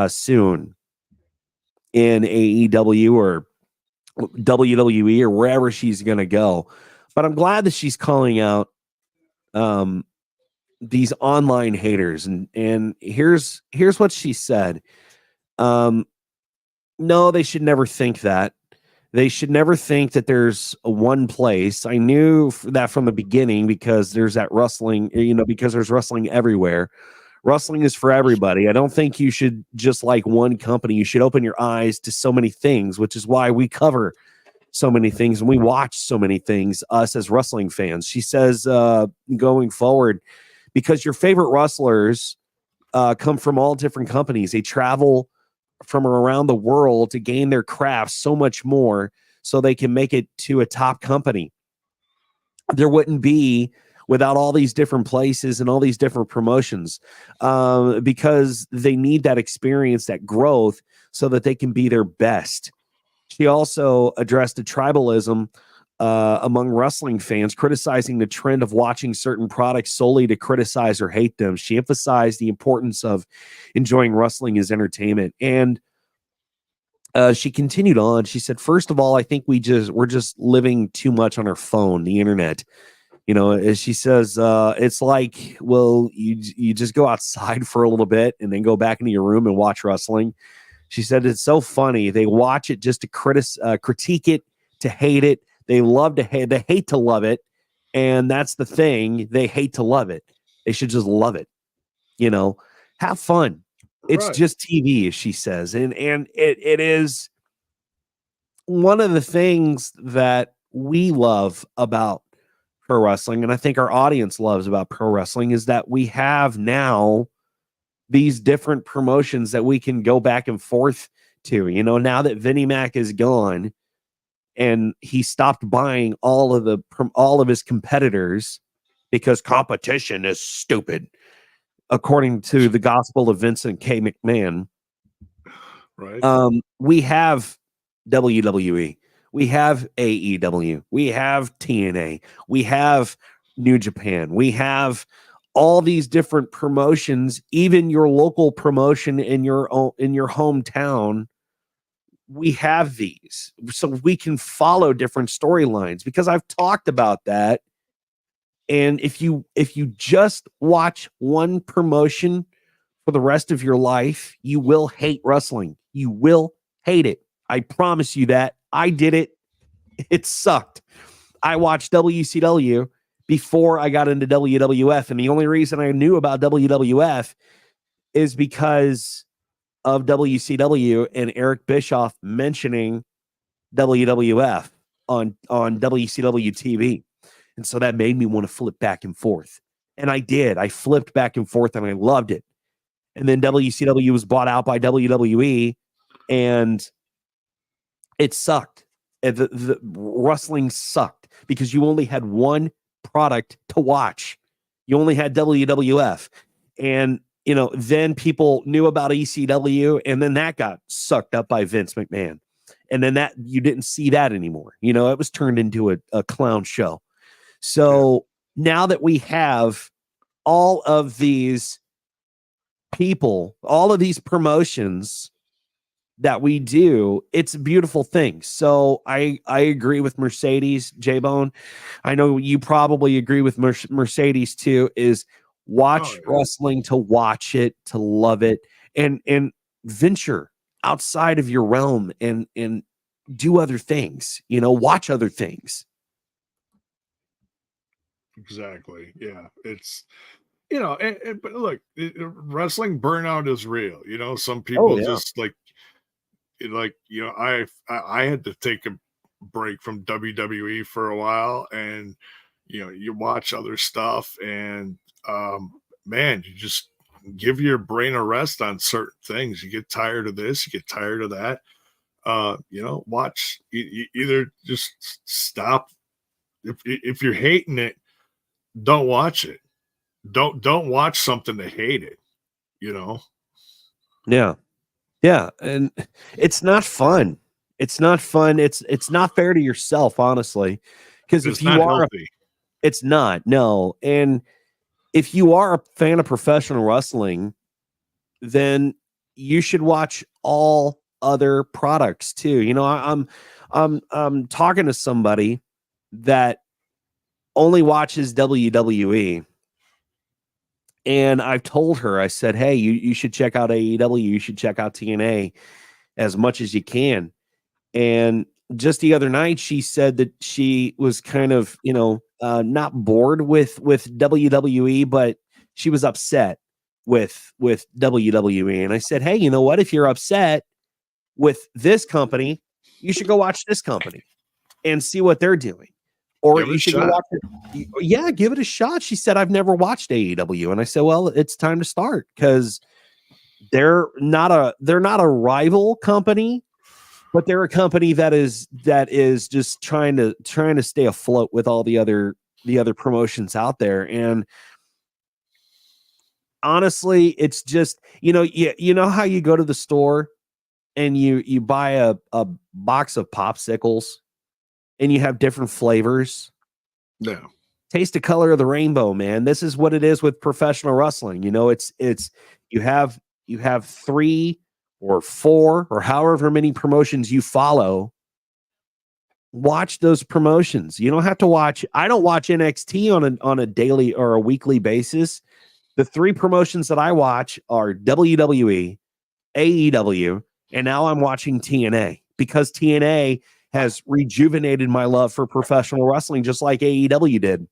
[SPEAKER 2] soon in AEW or WWE or wherever she's going to go. But I'm glad that she's calling out these online haters, and here's what she said. No, they should never think that. They should never think that there's a one place. I knew that from the beginning because there's that wrestling, because there's wrestling everywhere. Wrestling is for everybody. I don't think you should just like one company. You should open your eyes to so many things, which is why we cover so many things and we watch so many things, us as wrestling fans. She says, going forward, because your favorite wrestlers come from all different companies. They travel from around the world to gain their craft so much more so they can make it to a top company. There wouldn't be without all these different places and all these different promotions because they need that experience, that growth, so that they can be their best. She also addressed the tribalism among wrestling fans, criticizing the trend of watching certain products solely to criticize or hate them. She emphasized the importance of enjoying wrestling as entertainment. And she continued on. She said, first of all, I think we're just living too much on our phone, the internet. As she says, it's like, well, you just go outside for a little bit and then go back into your room and watch wrestling. She said, it's so funny. They watch it just to critique it, to hate it. They hate to love it. And that's the thing. They hate to love it. They should just love it. Have fun. It's just TV, as she says. And it is one of the things that we love about pro wrestling, and I think our audience loves about pro wrestling, is that we have now these different promotions that we can go back and forth to. Now that Vinnie Mac is gone and he stopped buying all of his competitors because competition is stupid, according to the gospel of Vincent K. McMahon.
[SPEAKER 3] Right.
[SPEAKER 2] We have WWE. We have AEW. We have TNA. We have New Japan. We have all these different promotions, even your local promotion in your hometown. We have these so we can follow different storylines, because I've talked about that And if you just watch one promotion for the rest of your life, you will hate wrestling. You will hate it. I promise you that. I did it. It sucked. I watched WCW before I got into WWF. And the only reason I knew about WWF is because of WCW and Eric Bischoff mentioning WWF on WCW TV. And so that made me want to flip back and forth. And I did. I flipped back and forth and I loved it. And then WCW was bought out by WWE and it sucked. The wrestling sucked because you only had one product to watch. You only had WWF. And, then people knew about ECW and then that got sucked up by Vince McMahon. And then that you didn't see that anymore. It was turned into a clown show. So now that we have all of these people, all of these promotions that we do, it's a beautiful thing. So I agree with Mercedes, J-Bone. I know you probably agree with Mercedes too, is watch wrestling to watch it, to love it, and venture outside of your realm and do other things, watch other things.
[SPEAKER 3] Exactly. Yeah. It's, but look, wrestling burnout is real. Some people just I had to take a break from WWE for a while, and you watch other stuff, and man, you just give your brain a rest on certain things. You get tired of this, you get tired of that. Watch, either just stop. If you're hating it, don't watch it. Don't watch something to hate it.
[SPEAKER 2] Yeah, and it's not fun. It's not fun. It's not fair to yourself, honestly, because if you are
[SPEAKER 3] healthy.
[SPEAKER 2] It's not. No. And if you are a fan of professional wrestling, then you should watch all other products too. I'm talking to somebody that only watches WWE. And I've told her, I said, hey, you should check out AEW. You should check out TNA as much as you can. And just the other night, she said that she was kind of, not bored with WWE, but she was upset with WWE. And I said, hey, you know what? If you're upset with this company, you should go watch this company and see what they're doing. Or you should go watch it. Yeah, give it a shot. She said, I've never watched AEW. And I said, well, it's time to start because they're not a rival company, but they're a company that is just trying to stay afloat with all the other promotions out there. And honestly, it's just, you know how you go to the store and you buy a box of popsicles and you have different flavors.
[SPEAKER 3] No.
[SPEAKER 2] Taste the color of the rainbow, man. This is what it is with professional wrestling. It's you have 3 or 4 or however many promotions you follow. Watch those promotions. You don't have to watch. I don't watch NXT on a daily or a weekly basis. The 3 promotions that I watch are WWE, AEW, and now I'm watching TNA because TNA has rejuvenated my love for professional wrestling just like AEW did.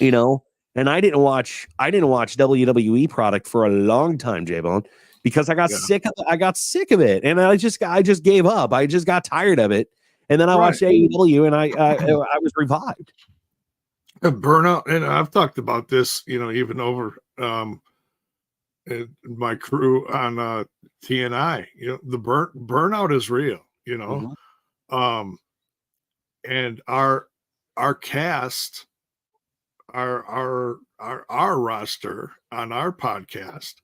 [SPEAKER 2] And I didn't watch WWE product for a long time, J-Bone, because I got sick of it. And I just gave up. I just got tired of it. And then I watched AEW and I was revived.
[SPEAKER 3] A burnout, and I've talked about this, even over my crew on TNI. The burnout is real,
[SPEAKER 2] Mm-hmm.
[SPEAKER 3] And our cast, our roster on our podcast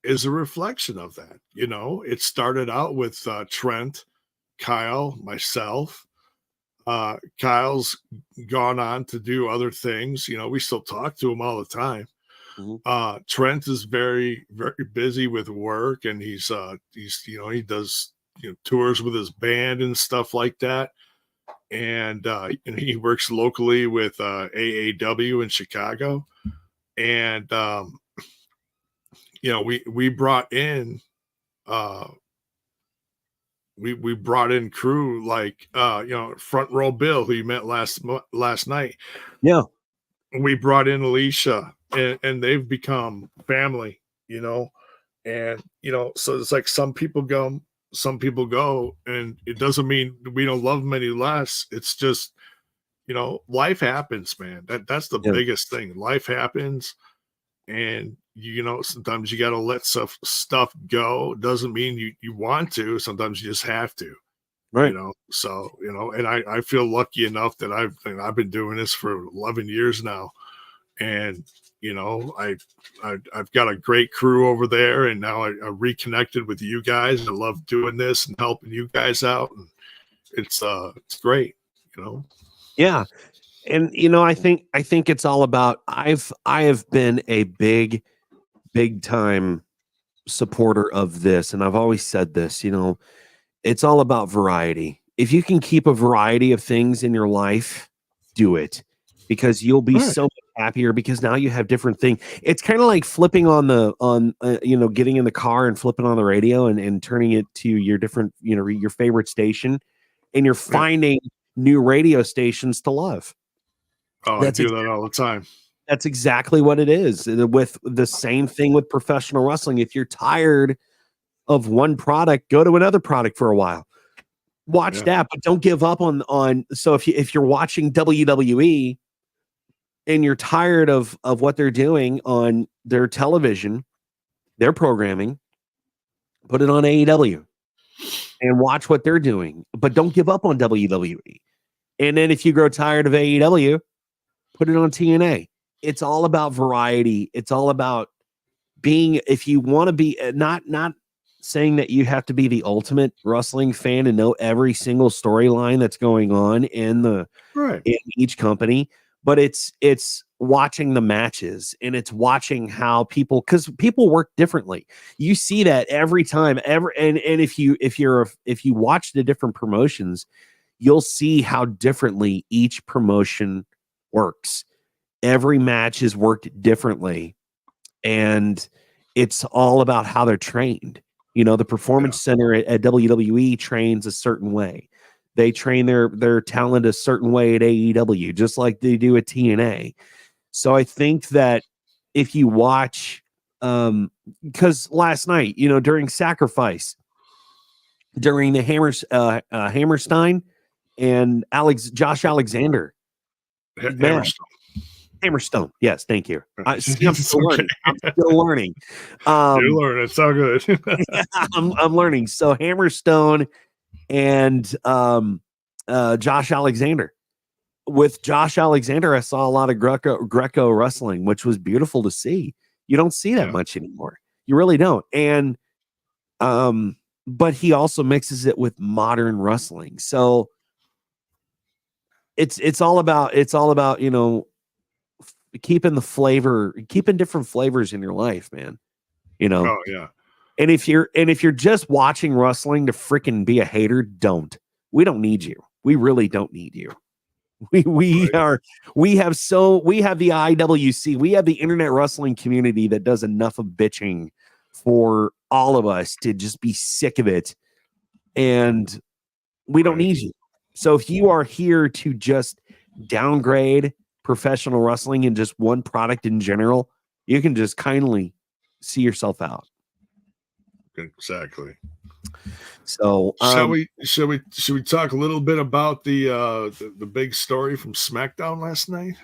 [SPEAKER 3] is a reflection of that. It started out with Trent, Kyle, myself. Kyle's gone on to do other things. We still talk to him all the time. Mm-hmm. Trent is very, very busy with work, and he does tours with his band and stuff like that. and he works locally with AAW in Chicago, and we brought in we brought in crew like Front Row Bill, who you met last night.
[SPEAKER 2] Yeah,
[SPEAKER 3] we brought in Alicia, and they've become family, and so it's like some people go, and it doesn't mean we don't love them any less. It's just life happens, man. That's the biggest thing. Life happens, and sometimes you got to let stuff go. Doesn't mean you want to. Sometimes you just have to.
[SPEAKER 2] right.
[SPEAKER 3] So and I feel lucky enough that I've been doing this for 11 years now, and I've got a great crew over there, and now I reconnected with you guys. I love doing this and helping you guys out, and it's great.
[SPEAKER 2] Yeah. And I think it's all about I have been a big time supporter of this, and I've always said this, it's all about variety. If you can keep a variety of things in your life, do it, because you'll be so much happier, because now you have different things. It's kind of like flipping getting in the car and flipping on the radio and turning it to your different, your favorite station, and you're finding new radio stations to love.
[SPEAKER 3] Oh, I do that all the time.
[SPEAKER 2] That's exactly what it is. With the same thing with professional wrestling. If you're tired of one product, go to another product for a while. Watch that, but don't give up on. So if you're watching WWE and you're tired of what they're doing on their television, their programming, put it on AEW and watch what they're doing. But don't give up on WWE. And then if you grow tired of AEW, put it on TNA. It's all about variety. It's all about being, if you want to be, not saying that you have to be the ultimate wrestling fan and know every single storyline that's going on in each company, but it's watching the matches, and it's watching how because people work differently. You see that every time, and if you watch the different promotions, you'll see how differently each promotion works. Every match is worked differently, and it's all about how they're trained. The Performance Center at WWE trains a certain way. They train their talent a certain way at AEW, just like they do at TNA. So I think that if you watch, because last night, during Sacrifice, during the Hammerstein and Josh Alexander, Hammerstone. Yes, thank you. I'm still learning. You're learning.
[SPEAKER 3] It's so good.
[SPEAKER 2] I'm learning. So Hammerstone and Josh Alexander. With Josh Alexander, I saw a lot of Greco wrestling, which was beautiful to see. You don't see that much anymore. You really don't. And but he also mixes it with modern wrestling. So it's all about keeping different flavors in your life, man.
[SPEAKER 3] Oh yeah.
[SPEAKER 2] And if you're just watching wrestling to freaking be a hater, don't. We don't need you. We really don't need you. We have the IWC, we have the internet wrestling community that does enough of bitching for all of us to just be sick of it, and we don't need you. So if you are here to just downgrade professional wrestling and just one product in general, you can just kindly see yourself out.
[SPEAKER 3] Exactly.
[SPEAKER 2] So
[SPEAKER 3] should we talk a little bit about the big story from SmackDown last night?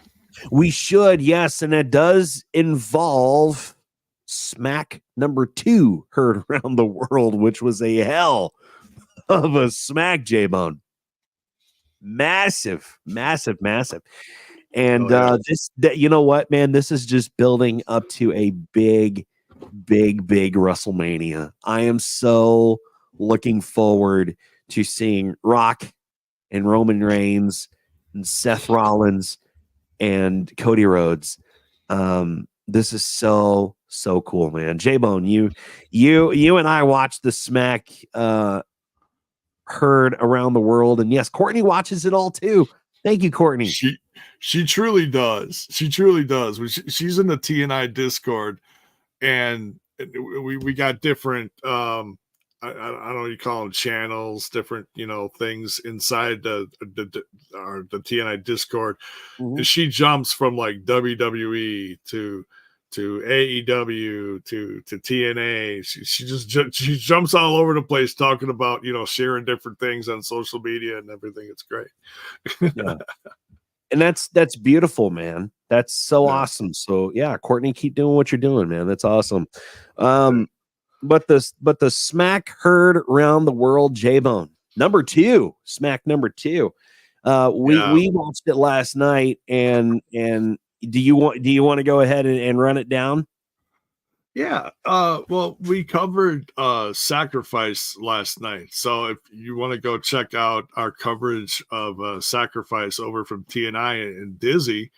[SPEAKER 2] We should, yes, and it does involve Smack number 2 heard around the world, which was a hell of a smack, J-Bone. Massive. And you know what, man, this is just building up to a big WrestleMania. I am so looking forward to seeing Rock and Roman Reigns and Seth Rollins and Cody Rhodes. This is so cool, man. J-Bone, you and I watched the Smack heard around the world. And yes, Courtney watches it all too. Thank you, Courtney.
[SPEAKER 3] She truly does. She truly does. She's in the TNI Discord, and we got different I don't know what you call them, channels, different things inside the TNI Discord. Mm-hmm. She jumps from like WWE to AEW to TNA. She jumps all over the place talking about sharing different things on social media and everything. It's great.
[SPEAKER 2] Yeah. And that's beautiful, man. That's so awesome. So yeah, Courtney, keep doing what you're doing, man. That's awesome. But the Smack heard around the world, J-Bone Smack number 2. We watched it last night, and do you want to go ahead and run it down?
[SPEAKER 3] Yeah. Well, we covered Sacrifice last night. So if you want to go check out our coverage of Sacrifice over from TNI, and Dizzy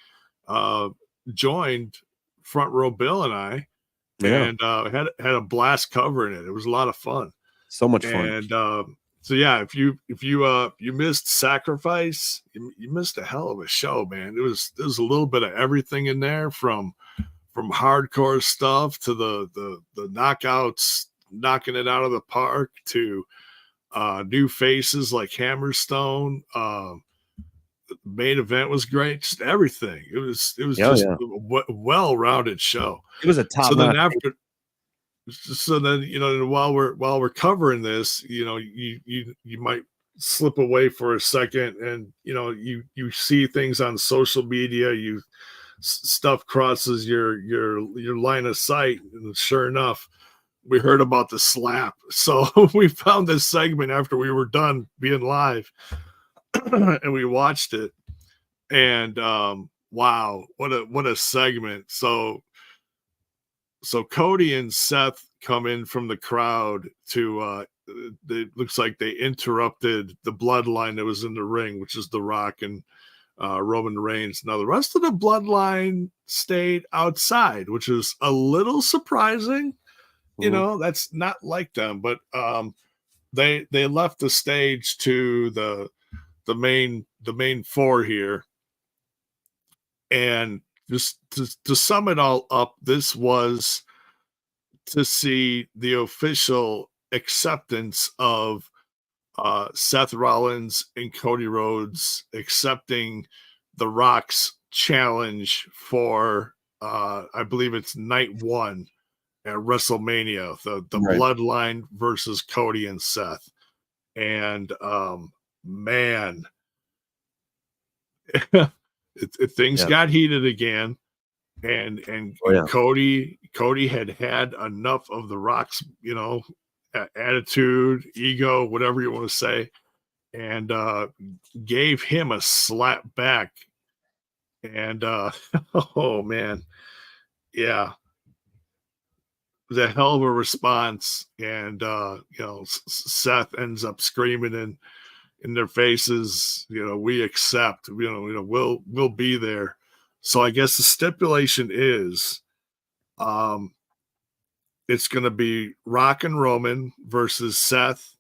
[SPEAKER 3] joined Front Row Bill and I, and had a blast covering it. It was a lot of fun.
[SPEAKER 2] So much fun.
[SPEAKER 3] And so yeah, if you missed Sacrifice, you missed a hell of a show, man. There's a little bit of everything in there, from hardcore stuff to the knockouts, knocking it out of the park, to new faces like Hammerstone. The main event was great. Just everything. It was just a well-rounded show.
[SPEAKER 2] It was a top.
[SPEAKER 3] So then while we're covering this, you might slip away for a second, and you see things on social media. Stuff crosses your line of sight, and sure enough, we heard about the slap. So we found this segment after we were done being live, and we watched it, and wow, what a segment. So Cody and Seth come in from the crowd to it looks like they interrupted the bloodline that was in the ring, which is The Rock and Roman Reigns. Now the rest of the bloodline stayed outside, which is a little surprising. That's not like them, but they left the stage to the main four here. And just to sum it all up, this was to see the official acceptance of Seth Rollins and Cody Rhodes accepting The Rock's challenge for I believe it's night 1 at WrestleMania, the Bloodline versus Cody and Seth. And man, things got heated again, and Cody had enough of The Rock's attitude, ego, whatever you want to say, and gave him a slap back. And oh man, yeah, it was a hell of a response. And Seth ends up screaming in their faces, we accept, we'll be there. So I guess the stipulation is it's going to be Rock and Roman versus Seth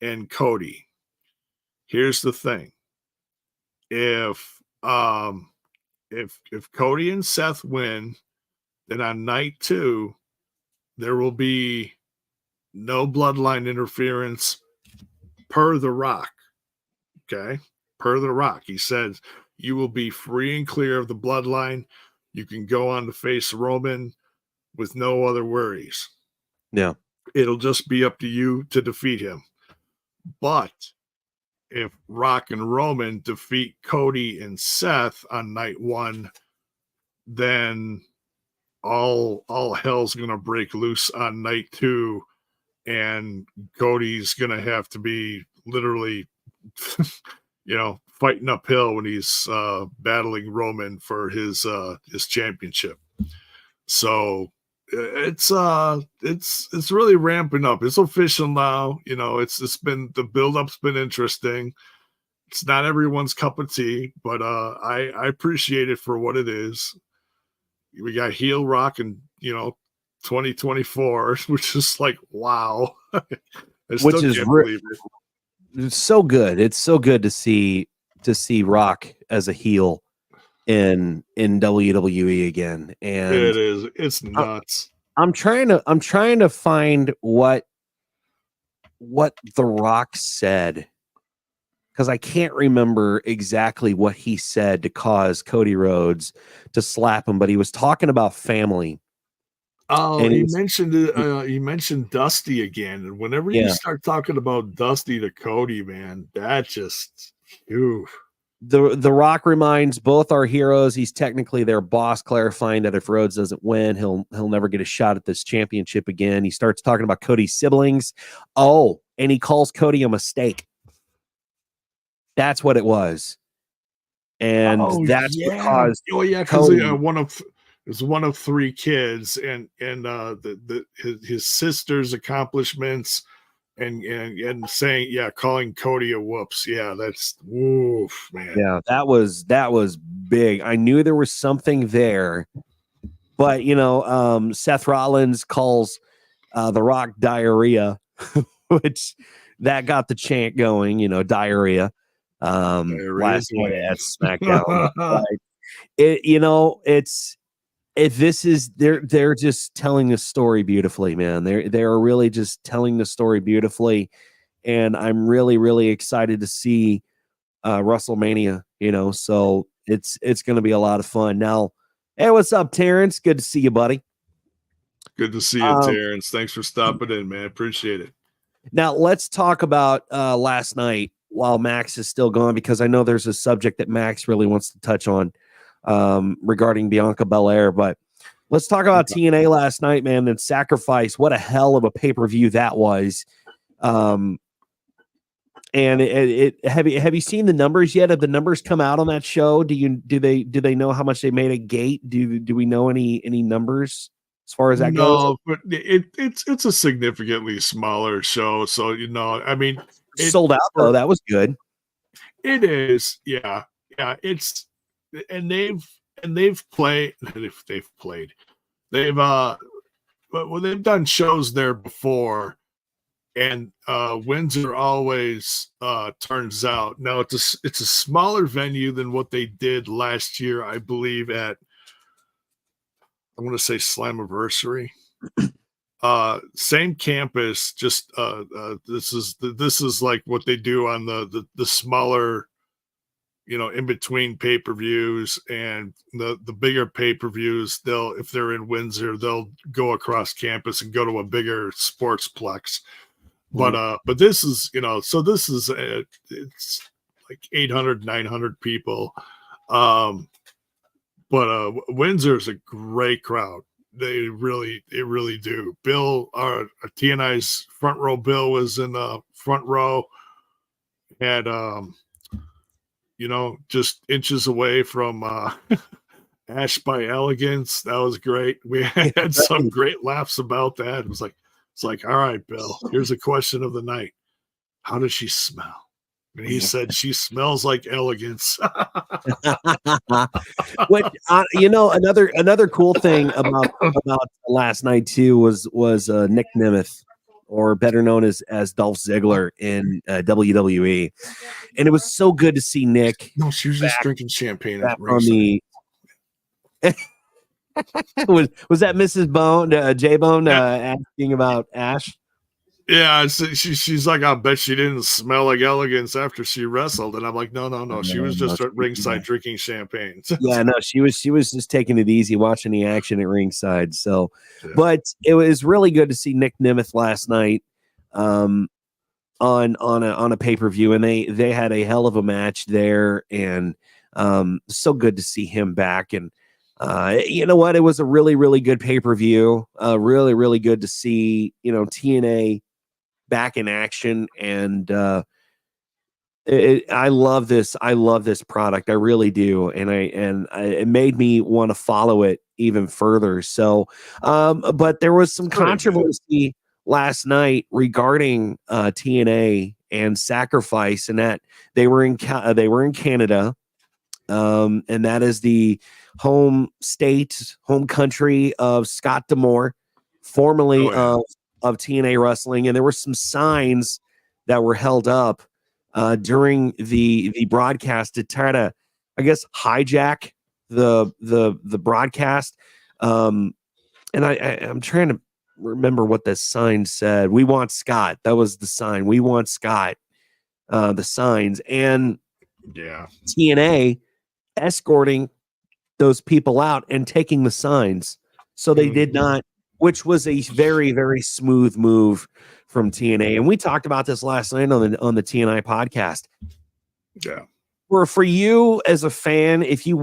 [SPEAKER 3] and Cody. Here's the thing. If Cody and Seth win, then on night 2, there will be no bloodline interference per The Rock. Okay? Per The Rock. He says you will be free and clear of the bloodline. You can go on to face Roman with no other worries.
[SPEAKER 2] Yeah.
[SPEAKER 3] It'll just be up to you to defeat him. But if Rock and Roman defeat Cody and Seth on night 1, then all hell's going to break loose on night 2, and Cody's going to have to be literally fighting uphill when he's battling Roman for his championship. So it's really ramping up. It's official now. It's been, the build-up's been interesting. It's not everyone's cup of tea, but I appreciate it for what it is. We got heel Rock in 2024, which is like wow. I still can't believe it.
[SPEAKER 2] it's so good. It's so good to see Rock as a heel in WWE again. And
[SPEAKER 3] it is. It's nuts.
[SPEAKER 2] I'm trying to find what The Rock said, because I can't remember exactly what he said to cause Cody Rhodes to slap him, but he was talking about family.
[SPEAKER 3] Oh, and he mentioned Dusty again, and whenever you start talking about Dusty to Cody, man, that just
[SPEAKER 2] The Rock reminds both our heroes he's technically their boss, clarifying that if Rhodes doesn't win, he'll never get a shot at this championship again. He starts talking about Cody's siblings. Oh, and he calls Cody a mistake. That's what it was. And that's what caused
[SPEAKER 3] because one of three kids, and his sister's accomplishments, and saying calling Cody a whoops. Yeah, that's woof, man.
[SPEAKER 2] Yeah, that was big. I knew there was something there, but Seth Rollins calls The Rock diarrhea, which that got the chant going. Diarrhea. Last night at SmackDown. They're just telling the story beautifully, man. They're really just telling the story beautifully, and I'm really, really excited to see WrestleMania. So it's going to be a lot of fun. Now, hey, what's up, Terrence? Good to see you, buddy.
[SPEAKER 3] Good to see you, Terrence. Thanks for stopping in, man. Appreciate it.
[SPEAKER 2] Now let's talk about last night while Max is still gone, because I know there's a subject that Max really wants to touch on regarding Bianca Belair. But let's talk about TNA last night, man, and Sacrifice. What a hell of a pay-per-view that was. And have you seen the numbers yet? Have the numbers come out on that show? Do they know how much they made at Gate? Do we know any numbers as far as that goes?
[SPEAKER 3] No, but it's a significantly smaller show, so I mean,
[SPEAKER 2] sold out though. That was good.
[SPEAKER 3] It is, yeah. It's they've played. They've done shows there before, and Windsor always turns out. Now it's a smaller venue than what they did last year, I believe, at I want to say Slammiversary. Same campus, just this is like what they do on the smaller, in between pay-per-views, and the bigger pay-per-views, if they're in Windsor, they'll go across campus and go to a bigger sportsplex. But this is, so this is it's like 800, 900 people. But Windsor's a great crowd. They really do. Bill, our TNI's front row Bill was in the front row, had just inches away from Ash by Elegance. That was great. We had some great laughs about that. It's like, all right, Bill, here's a question of the night. How does she smell? And he said she smells like elegance.
[SPEAKER 2] What another cool thing about last night too was Nick Nemeth, or better known as Dolph Ziggler in WWE, and it was so good to see Nick.
[SPEAKER 3] No, she was just drinking champagne
[SPEAKER 2] on the. was that Mrs. Bone, J Bone, asking about Ash?
[SPEAKER 3] Yeah, she's like, I bet she didn't smell like elegance after she wrestled, and I'm like, no, she was just at ringside drinking champagne.
[SPEAKER 2] Yeah, no, she was just taking it easy, watching the action at ringside. So, but it was really good to see Nick Nemeth last night, on a pay-per-view, and they had a hell of a match there, and so good to see him back. And you know what, it was a really, really good pay-per-view. Really, really good to see TNA back in action, and I love this product. I really do, and it made me want to follow it even further. So but there was some controversy last night regarding TNA and Sacrifice, and that they were in Canada, and that is the home country of Scott D'Amore, formerly of TNA Wrestling, and there were some signs that were held up during the broadcast to try to, I guess, hijack the broadcast. And I'm trying to remember what the sign said. We want Scott. That was the sign. We want Scott. The signs, and TNA escorting those people out and taking the signs. So they did not, which was a very, very smooth move from TNA. And we talked about this last night on the TNI podcast.
[SPEAKER 3] Yeah.
[SPEAKER 2] For you as a fan, if you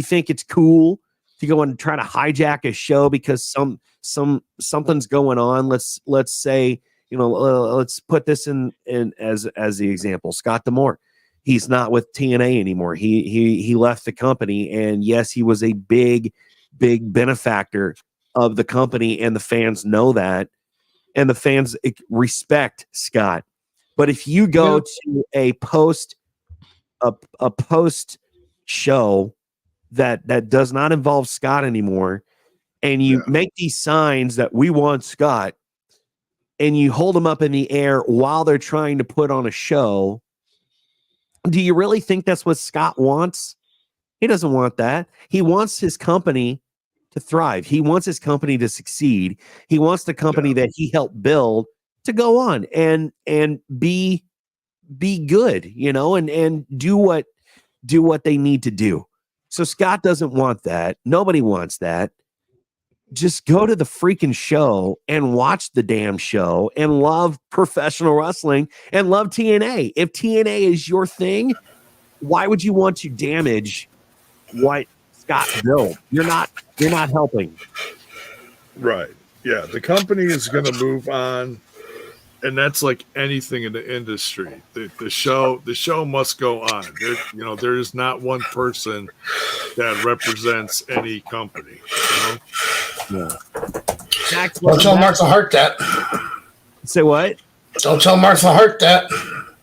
[SPEAKER 2] think it's cool to go and try to hijack a show because something's going on, let's say, let's put this in as the example. Scott D'Amore, he's not with TNA anymore. He left the company, and yes, he was a big benefactor of the company, and the fans know that, and the fans respect Scott. But if you go to a post show that does not involve Scott anymore, and you make these signs that we want Scott, and you hold them up in the air while they're trying to put on a show, do you really think that's what Scott wants? He doesn't want that. He wants his company to thrive. He wants his company to succeed. He wants the company that he helped build to go on and be good, and do what they need to do. So Scott doesn't want that. Nobody wants that. Just go to the freaking show and watch the damn show and love professional wrestling and love TNA. If TNA is your thing, why would you want to damage what Scott built? You're not helping.
[SPEAKER 3] Right. Yeah. The company is going to move on, and that's like anything in the industry. The show must go on. There is not one person that represents any company.
[SPEAKER 2] Yeah.
[SPEAKER 4] Don't tell Martha Hart that.
[SPEAKER 2] Say what?
[SPEAKER 4] Don't tell Martha Hart that.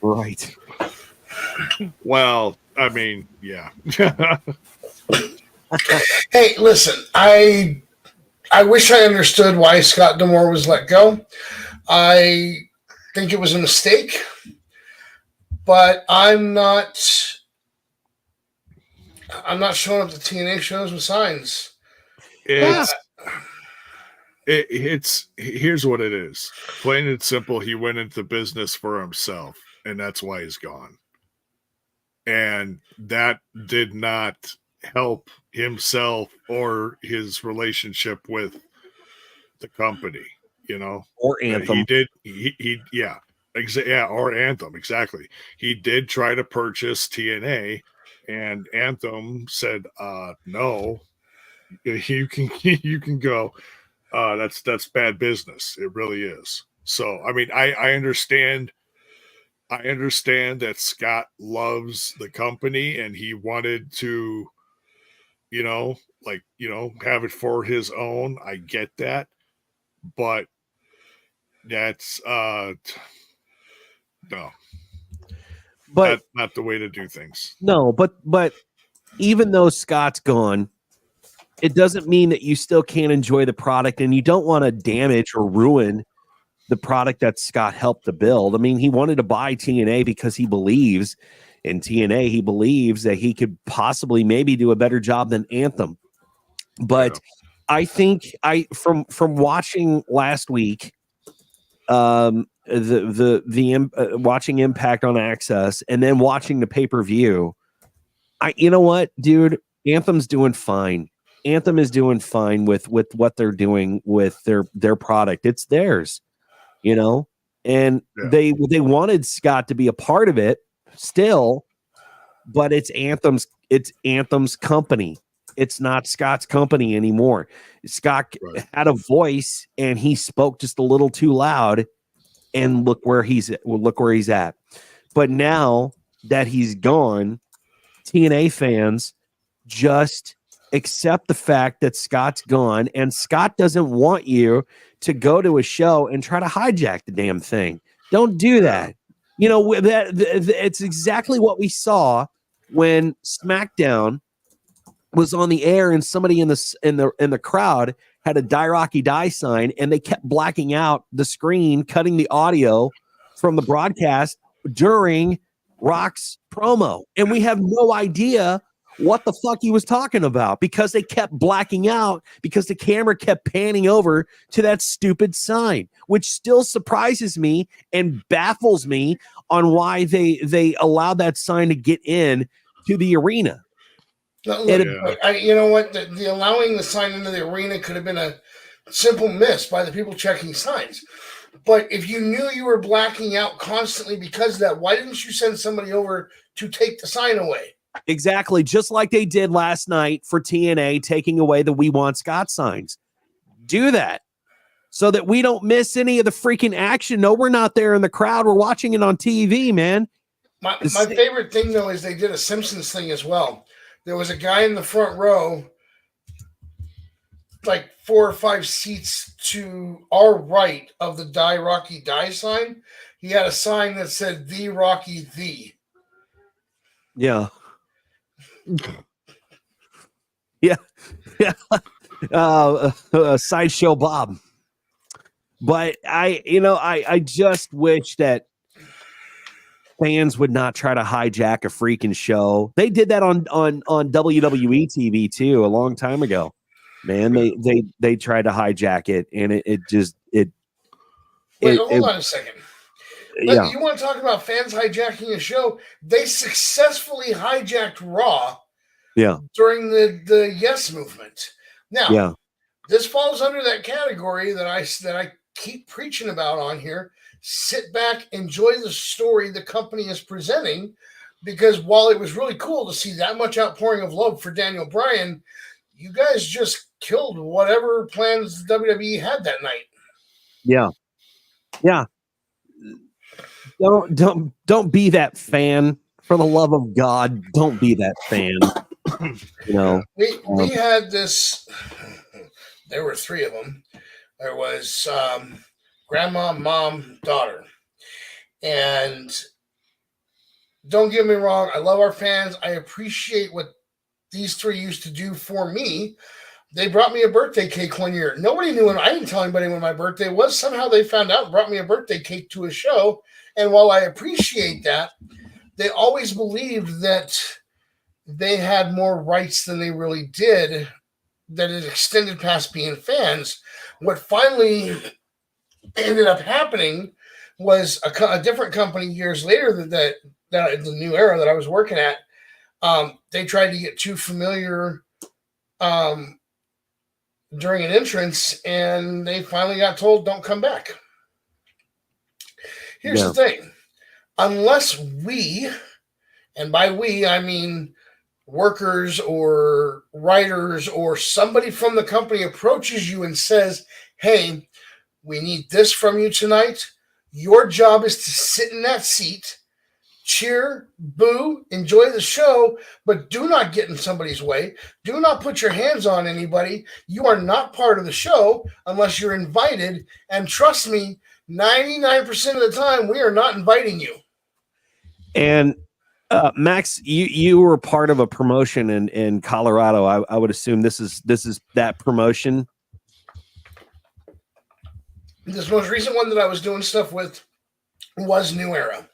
[SPEAKER 2] Right.
[SPEAKER 3] Well, I mean, yeah.
[SPEAKER 4] Hey, listen, I wish I understood why Scott D'Amore was let go. I think it was a mistake, but I'm not showing up to TNA shows with signs.
[SPEAKER 3] It's here's what it is. Plain and simple, he went into business for himself, and that's why he's gone. And that did not help himself or his relationship with the company,
[SPEAKER 2] or Anthem.
[SPEAKER 3] Or Anthem, exactly. He did try to purchase TNA, and Anthem said, no, you can go. That's bad business. It really is. So, I mean, I understand that Scott loves the company and he wanted to, have it for his own. I get that. But that's no.
[SPEAKER 2] But
[SPEAKER 3] that's not the way to do things.
[SPEAKER 2] No, but even though Scott's gone, it doesn't mean that you still can't enjoy the product, and you don't want to damage or ruin the product that Scott helped to build. I mean, he wanted to buy TNA because he believes in TNA. He believes that he could possibly maybe do a better job than Anthem. But I think from watching last week, watching Impact on Access and then watching the pay-per-view, you know what, dude? Anthem's doing fine. Anthem is doing fine with what they're doing with their product. It's theirs, and they wanted Scott to be a part of it still, but it's Anthem's company. It's not Scott's company anymore. Scott had a voice and he spoke just a little too loud, and look where he's at. But now that he's gone, TNA fans just accept the fact that Scott's gone, and Scott doesn't want you to go to a show and try to hijack the damn thing. Don't do that. It's exactly what we saw when SmackDown was on the air and somebody in the crowd had a Die Rocky Die sign, and they kept blacking out the screen, cutting the audio from the broadcast during Rock's promo, and we have no idea what the fuck he was talking about because they kept blacking out because the camera kept panning over to that stupid sign, which still surprises me and baffles me on why they allowed that sign to get in to the arena.
[SPEAKER 4] No, look, you know what? The allowing the sign into the arena could have been a simple miss by the people checking signs. But if you knew you were blacking out constantly because of that, why didn't you send somebody over to take the sign away?
[SPEAKER 2] Exactly, just like they did last night for TNA, taking away the "We Want Scott" signs. Do that so that we don't miss any of the freaking action. No, we're not there in the crowd. We're watching it on TV, man.
[SPEAKER 4] My favorite thing, though, is they did a Simpsons thing as well. There was a guy in the front row, like 4 or 5 seats to our right of the Die Rocky Die sign. He had a sign that said "The Rocky The."
[SPEAKER 2] Yeah. Yeah. Sideshow Bob. But I just wish that fans would not try to hijack a freaking show. They did that on WWE TV too a long time ago. Man, they tried to hijack it, and it just.
[SPEAKER 4] Wait, hold on a second. Yeah. You want to talk about fans hijacking a show? They successfully hijacked Raw.
[SPEAKER 2] Yeah.
[SPEAKER 4] During the Yes movement. Now, this falls under that category that I keep preaching about on here. Sit back, enjoy the story the company is presenting, because while it was really cool to see that much outpouring of love for Daniel Bryan, you guys just killed whatever plans WWE had that night.
[SPEAKER 2] Yeah. Yeah. Don't be that fan. For the love of God, don't be that fan.
[SPEAKER 4] We had this. There were 3 of them. There was grandma, mom, daughter, and don't get me wrong, I love our fans. I appreciate what these 3 used to do for me. They brought me a birthday cake one year. Nobody knew when. I didn't tell anybody when my birthday was. Somehow they found out and brought me a birthday cake to a show. And while I appreciate that, they always believed that they had more rights than they really did, that it extended past being fans. What finally ended up happening was a different company years later that the New Era that I was working at, they tried to get too familiar during an entrance, and they finally got told, don't come back. Here's the thing. Unless we, and by we, I mean workers or writers or somebody from the company approaches you and says, hey, we need this from you tonight. Your job is to sit in that seat, cheer, boo, enjoy the show, but do not get in somebody's way. Do not put your hands on anybody. You are not part of the show unless you're invited. And trust me, 99% of the time, we are not inviting you.
[SPEAKER 2] And Max, you were part of a promotion in Colorado. I would assume this is that promotion.
[SPEAKER 4] This most recent one that I was doing stuff with was New Era.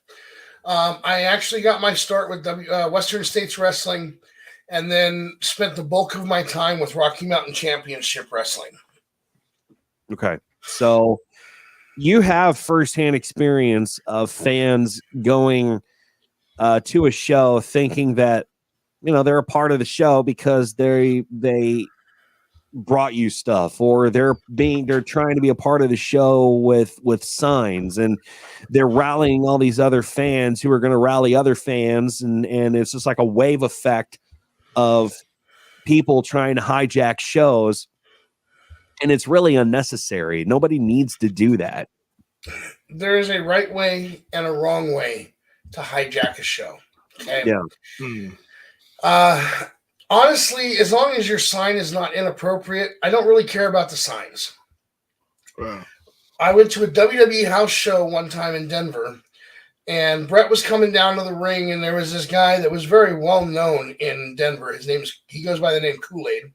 [SPEAKER 4] I actually got my start with Western States Wrestling, and then spent the bulk of my time with Rocky Mountain Championship Wrestling.
[SPEAKER 2] Okay, so you have firsthand experience of fans going to a show thinking that they're a part of the show because they brought you stuff, or they're trying to be a part of the show with signs, and they're rallying all these other fans who are going to rally other fans, and it's just like a wave effect of people trying to hijack shows, and it's really unnecessary. Nobody needs to do that.
[SPEAKER 4] There is a right way and a wrong way to hijack a show. Okay?
[SPEAKER 2] Yeah.
[SPEAKER 4] Honestly, as long as your sign is not inappropriate, I don't really care about the signs.
[SPEAKER 3] Wow.
[SPEAKER 4] I went to a WWE house show one time in Denver, and Brett was coming down to the ring, and there was this guy that was very well known in Denver. He goes by the name Kool-Aid.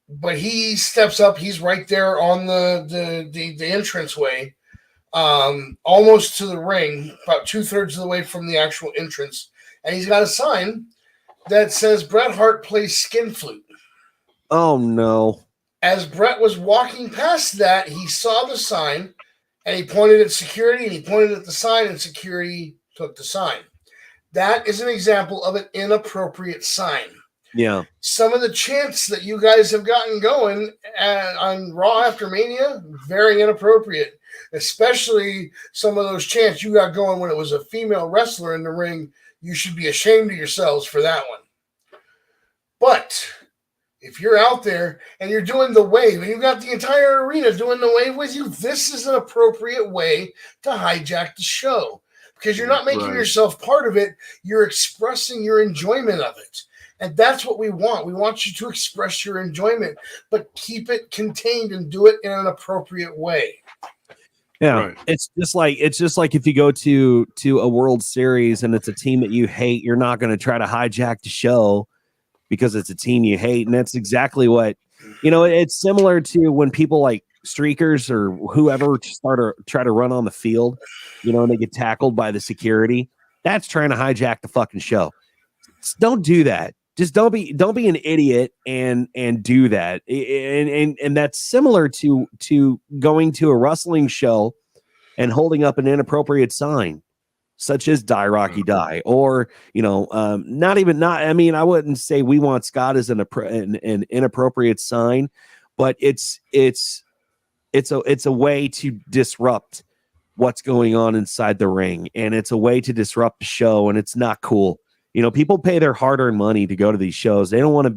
[SPEAKER 4] But he steps up. He's right there on the entranceway. almost to the ring, about 2/3 of the way from the actual entrance. And he's got a sign that says Bret Hart plays skin flute.
[SPEAKER 2] Oh, no.
[SPEAKER 4] As Bret was walking past that, he saw the sign and he pointed at security and he pointed at the sign and security took the sign. That is an example of an inappropriate sign.
[SPEAKER 2] Yeah.
[SPEAKER 4] Some of the chants that you guys have gotten going on Raw after Mania, very inappropriate. Especially some of those chants you got going when it was a female wrestler in the ring. You should be ashamed of yourselves for that one. But if you're out there and you're doing the wave and you've got the entire arena doing the wave with you, this is an appropriate way to hijack the show because you're not making yourself part of it. You're expressing your enjoyment of it. And that's what we want. We want you to express your enjoyment, but keep it contained and do it in an appropriate way.
[SPEAKER 2] Yeah, right. It's just like if you go to a World Series and it's a team that you hate, you're not going to try to hijack the show because it's a team you hate. And that's exactly what, it's similar to when people like streakers or whoever try to run on the field, and they get tackled by the security. That's trying to hijack the fucking show. Just don't do that. Just don't be an idiot and do that. And that's similar to going to a wrestling show and holding up an inappropriate sign, such as Die Rocky Die, or I wouldn't say We Want Scott as an inappropriate sign, but it's a way to disrupt what's going on inside the ring, and it's a way to disrupt the show, and it's not cool. People pay their hard-earned money to go to these shows. They don't want to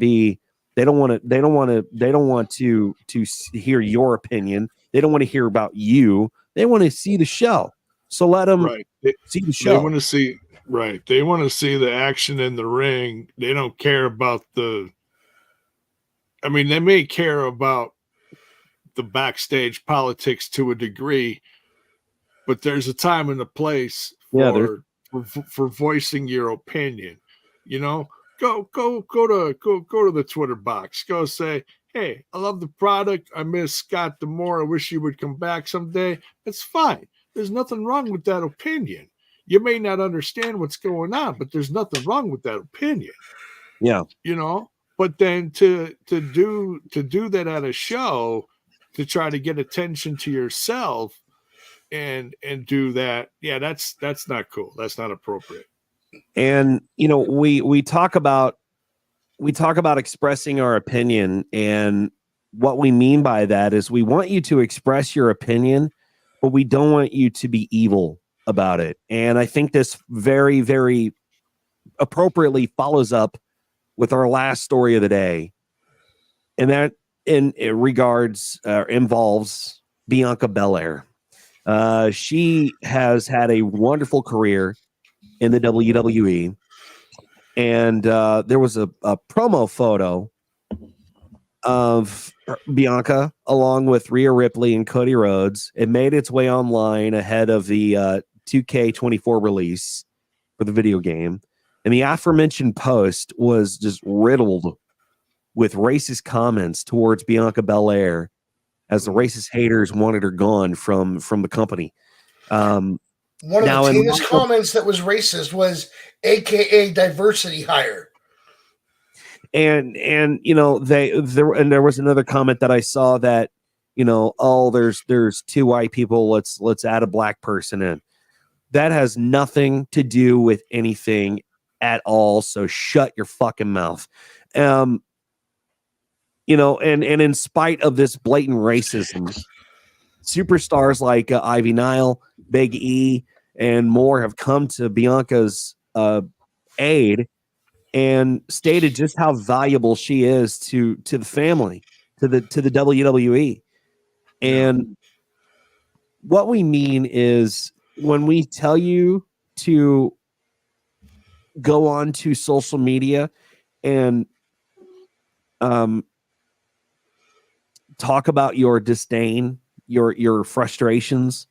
[SPEAKER 2] hear your opinion. They don't want to hear about you. They want to see the show. So let them see the show.
[SPEAKER 3] They want to see They want to see the action in the ring. They don't care about they may care about the backstage politics to a degree, but there's a time and a place for voicing your opinion. Go to the Twitter box. Go say, hey, I love the product. I miss Scott D'Amore. I wish you would come back someday. It's fine. There's nothing wrong with that opinion. You may not understand what's going on, but there's nothing wrong with that opinion.
[SPEAKER 2] Yeah.
[SPEAKER 3] But then to do that at a show, to try to get attention to yourself and do that, that's not cool. That's not appropriate.
[SPEAKER 2] And we talk about expressing our opinion, and what we mean by that is we want you to express your opinion, but we don't want you to be evil about it. And I think this very, very appropriately follows up with our last story of the day, and that involves Bianca Belair. She has had a wonderful career in the WWE, and there was a promo photo of Bianca along with Rhea Ripley and Cody Rhodes. It made its way online ahead of the 2K24 release for the video game, and the aforementioned post was just riddled with racist comments towards Bianca Belair, as the racist haters wanted her gone from the company. One
[SPEAKER 4] of the Tina's comments that was racist was AKA diversity hire.
[SPEAKER 2] And there was another comment that I saw that, there's two white people, let's add a black person in. That has nothing to do with anything at all. So shut your fucking mouth. And in spite of this blatant racism, superstars like Ivy Nile, Big E, and more have come to Bianca's aid and stated just how valuable she is to the family, to the WWE. And what we mean is, when we tell you to go on to social media and talk about your disdain, your frustrations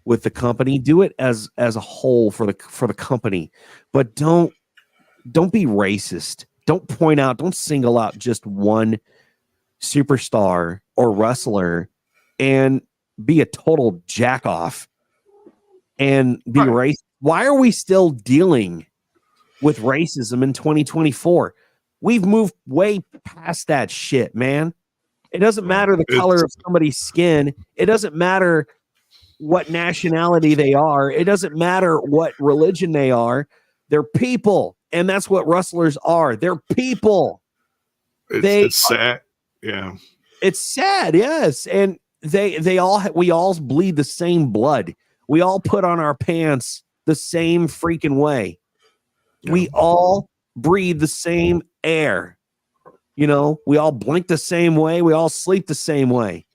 [SPEAKER 2] with the company, do it as a whole for the company, but don't be racist. Don't single out just one superstar or wrestler and be a total jack off and be racist. Why are we still dealing with racism in 2024? We've moved way past that shit, man. It doesn't matter the color of somebody's skin. It doesn't matter what nationality they are. It doesn't matter what religion they are. They're people, and that's what rustlers are. They're people.
[SPEAKER 3] It's sad. Yeah.
[SPEAKER 2] It's sad, yes. And we all bleed the same blood. We all put on our pants the same freaking way. Yeah. We all breathe the same air. You know, we all blink the same way. We all sleep the same way.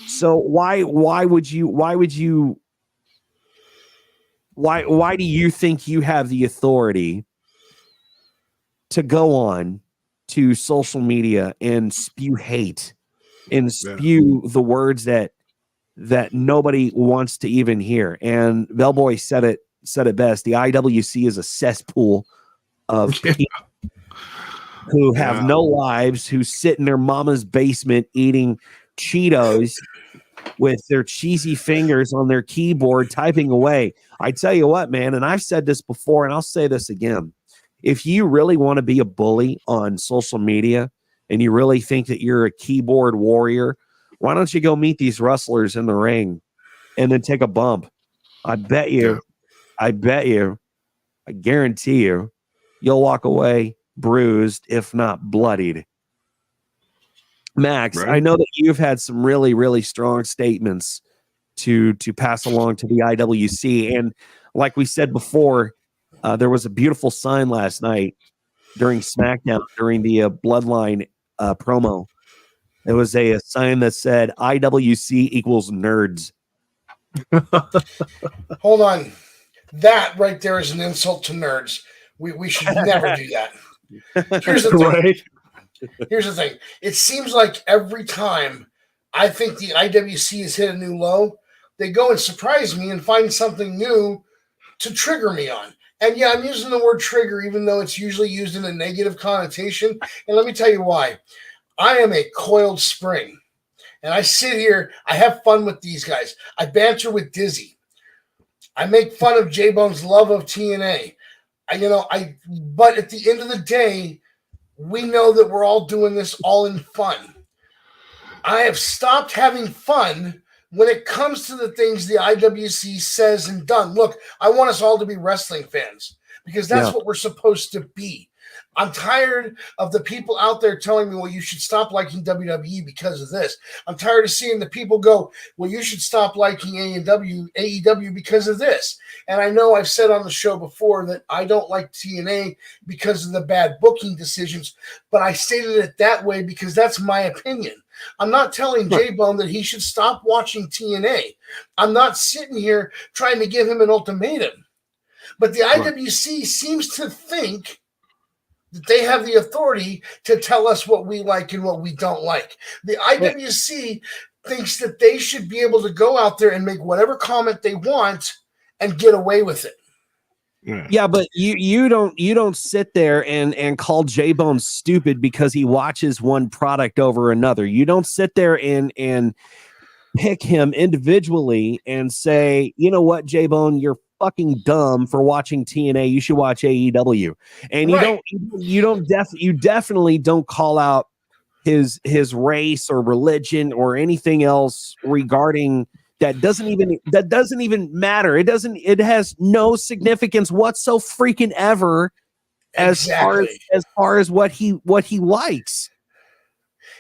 [SPEAKER 2] So why do you think you have the authority to go on to social media and spew hate and spew the words that nobody wants to even hear? And Bellboy said it best. The IWC is a cesspool of people who have no lives, who sit in their mama's basement eating Cheetos with their cheesy fingers on their keyboard typing away. I tell you what, man, and I've said this before and I'll say this again. If you really want to be a bully on social media and you really think that you're a keyboard warrior, why don't you go meet these wrestlers in the ring and then take a bump? I guarantee you, you'll walk away bruised, if not bloodied. Max, I know that you've had some really, really strong statements to pass along to the IWC. And like we said before, there was a beautiful sign last night during SmackDown, during the Bloodline promo. It was a sign that said IWC equals nerds.
[SPEAKER 4] Hold on. That right there is an insult to nerds. We should never do that. Here's the thing. Here's the thing. It seems like every time I think the IWC has hit a new low, they go and surprise me and find something new to trigger me on. And yeah, I'm using the word trigger, even though it's usually used in a negative connotation. And let me tell you why. I am a coiled spring. And I sit here, I have fun with these guys. I banter with Dizzy. I make fun of J-Bone's love of TNA. But at the end of the day, we know that we're all doing this all in fun. I have stopped having fun when it comes to the things the IWC says and done. Look, I want us all to be wrestling fans because that's what we're supposed to be. I'm tired of the people out there telling me, well, you should stop liking WWE because of this. I'm tired of seeing the people go, well, you should stop liking AEW because of this. And I know I've said on the show before that I don't like TNA because of the bad booking decisions, but I stated it that way because that's my opinion. I'm not telling J-Bone that he should stop watching TNA. I'm not sitting here trying to give him an ultimatum. But the IWC seems to think that they have the authority to tell us what we like and what we don't like. The IWC thinks that they should be able to go out there and make whatever comment they want and get away with it.
[SPEAKER 2] Yeah, but you don't sit there and call J-Bone stupid because he watches one product over another. You don't sit there and pick him individually and say, you know what, J-Bone, you're fucking dumb for watching TNA. You should watch AEW. And you definitely don't call out his race or religion or anything else regarding that doesn't even matter. It has no significance whatsoever freaking ever as far as what he likes.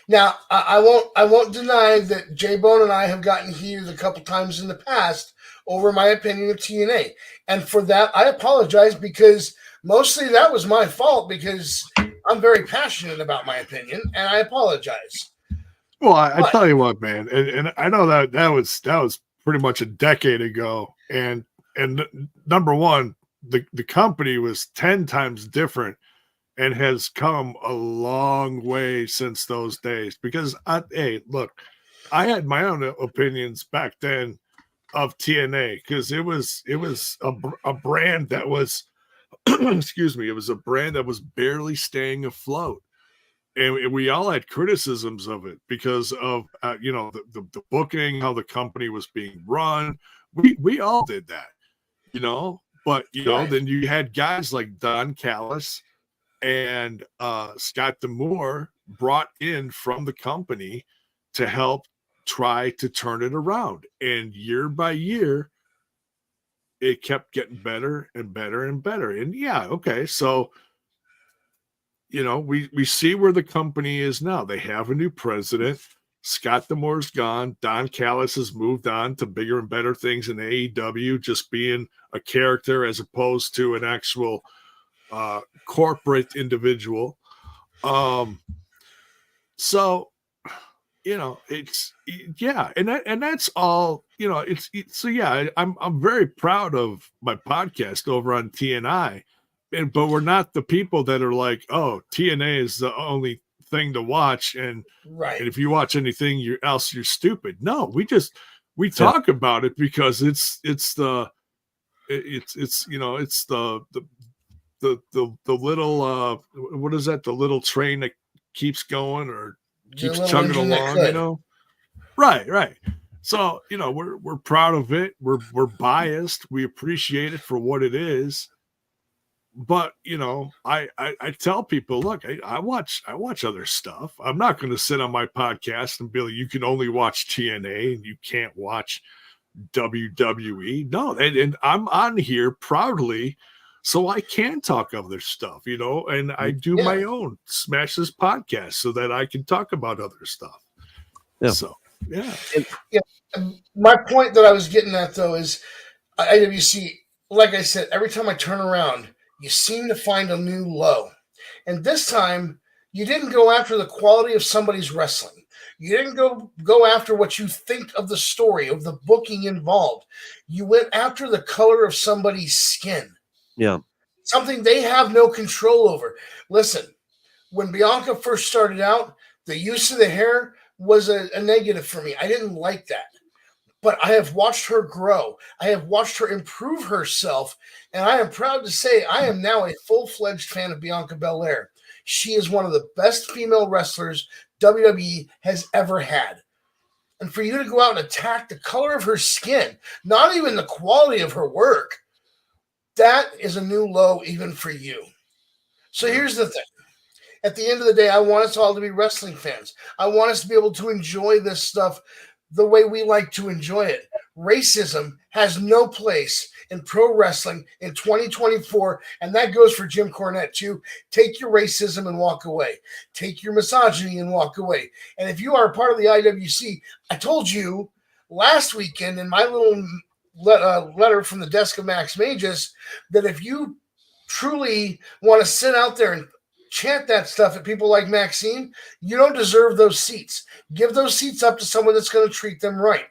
[SPEAKER 4] Now, I won't deny that J-Bone and I have gotten heated a couple times in the past over my opinion of TNA. And for that, I apologize because mostly that was my fault because I'm very passionate about my opinion and I apologize.
[SPEAKER 3] Well, I tell you what, man, and I know that was pretty much a decade ago. And number one, the company was 10 times different and has come a long way since those days. Because hey, look, I had my own opinions back then of TNA because it was a brand that was excuse me, it was a brand that was barely staying afloat. and we all had criticisms of it because of the booking, how the company was being run. We all did that, but then you had guys like Don Callis and Scott D'Amore brought in from the company to help try to turn it around, and year by year it kept getting better and better and better. And so we see where the company is now. They have a new president. Scott D'Amore's gone. Don Callis has moved on to bigger and better things in AEW, just being a character as opposed to an actual corporate individual. So and that's all. I'm very proud of my podcast over on TNI. But we're not the people that are like, oh, TNA is the only thing to watch, and if you watch anything else, you're stupid. No, we talk about it because it's the little what is that? The little train that keeps going or keeps chugging along, Right. So we're proud of it. We're biased. We appreciate it for what it is. But I tell people, look, I watch other stuff. I'm not going to sit on my podcast and be like, you can only watch TNA and you can't watch WWE. No, and I'm on here proudly, so I can talk other stuff, and I do my own Smash This podcast so that I can talk about other stuff. Yeah. So
[SPEAKER 4] my point that I was getting at though is IWC. Like I said, every time I turn around, you seem to find a new low. And this time, you didn't go after the quality of somebody's wrestling. You didn't go after what you think of the story, of the booking involved. You went after the color of somebody's skin.
[SPEAKER 2] Yeah.
[SPEAKER 4] Something they have no control over. Listen, when Bianca first started out, the use of the hair was a negative for me. I didn't like that. But I have watched her grow. I have watched her improve herself. And I am proud to say I am now a full-fledged fan of Bianca Belair. She is one of the best female wrestlers WWE has ever had. And for you to go out and attack the color of her skin, not even the quality of her work, that is a new low even for you. So here's the thing. At the end of the day, I want us all to be wrestling fans. I want us to be able to enjoy this stuff the way we like to enjoy it. Racism has no place in pro wrestling in 2024, and that goes for Jim Cornette too. Take your racism and walk away. Take your misogyny and walk away. And if you are a part of the IWC, I told you last weekend in my little letter from the desk of Max Magus that if you truly want to sit out there and chant that stuff at people like Maxine, you don't deserve those seats. Give those seats up to someone that's going to treat them right.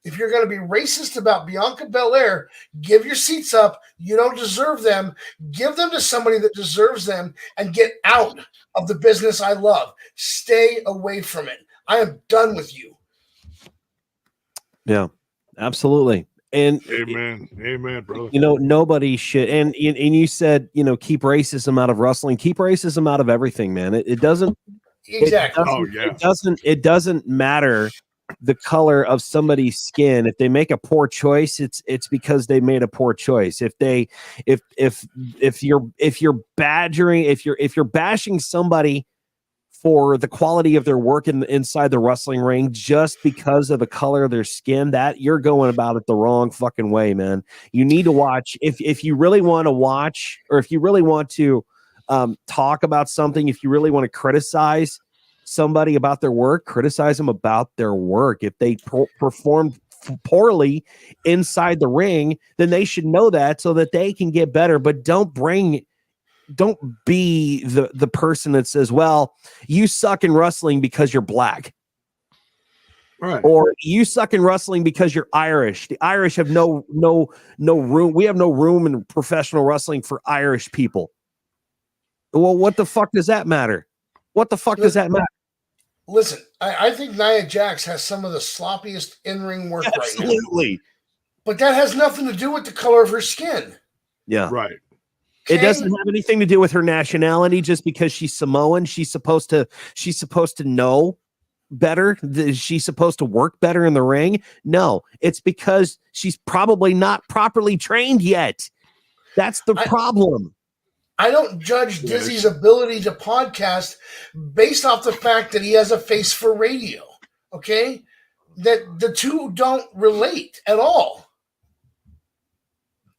[SPEAKER 4] If you're going to be racist about Bianca Belair, give your seats up. You don't deserve them. Give them to somebody that deserves them and get out of the business I love. Stay away from it. I am done with you.
[SPEAKER 2] Yeah, absolutely. And
[SPEAKER 3] amen, brother.
[SPEAKER 2] Nobody should. And you said, keep racism out of wrestling. Keep racism out of everything, man. It doesn't.
[SPEAKER 4] Exactly.
[SPEAKER 2] It doesn't matter the color of somebody's skin. If they make a poor choice, it's because they made a poor choice. If you're bashing somebody for the quality of their work inside the wrestling ring just because of the color of their skin, that you're going about it the wrong fucking way, man. You need to watch if you really want to watch, or if you really want to talk about something, if you really want to criticize somebody about their work, criticize them about their work. If they performed poorly inside the ring, then they should know that so that they can get better. But don't be the person that says, well, you suck in wrestling because you're black.
[SPEAKER 3] Right.
[SPEAKER 2] Or you suck in wrestling because you're Irish. The Irish have no room. We have no room in professional wrestling for Irish people. Well, what the fuck does that matter? What the fuck does that matter?
[SPEAKER 4] Listen, I think Nia Jax has some of the sloppiest in-ring work right now.
[SPEAKER 2] Absolutely.
[SPEAKER 4] But that has nothing to do with the color of her skin.
[SPEAKER 2] Yeah.
[SPEAKER 3] Right.
[SPEAKER 2] It doesn't have anything to do with her nationality. Just because she's Samoan, she's supposed to know better. She's supposed to work better in the ring. No, it's because she's probably not properly trained yet. That's the problem.
[SPEAKER 4] I don't judge Dizzy's ability to podcast based off the fact that he has a face for radio. Okay, that the two don't relate at all.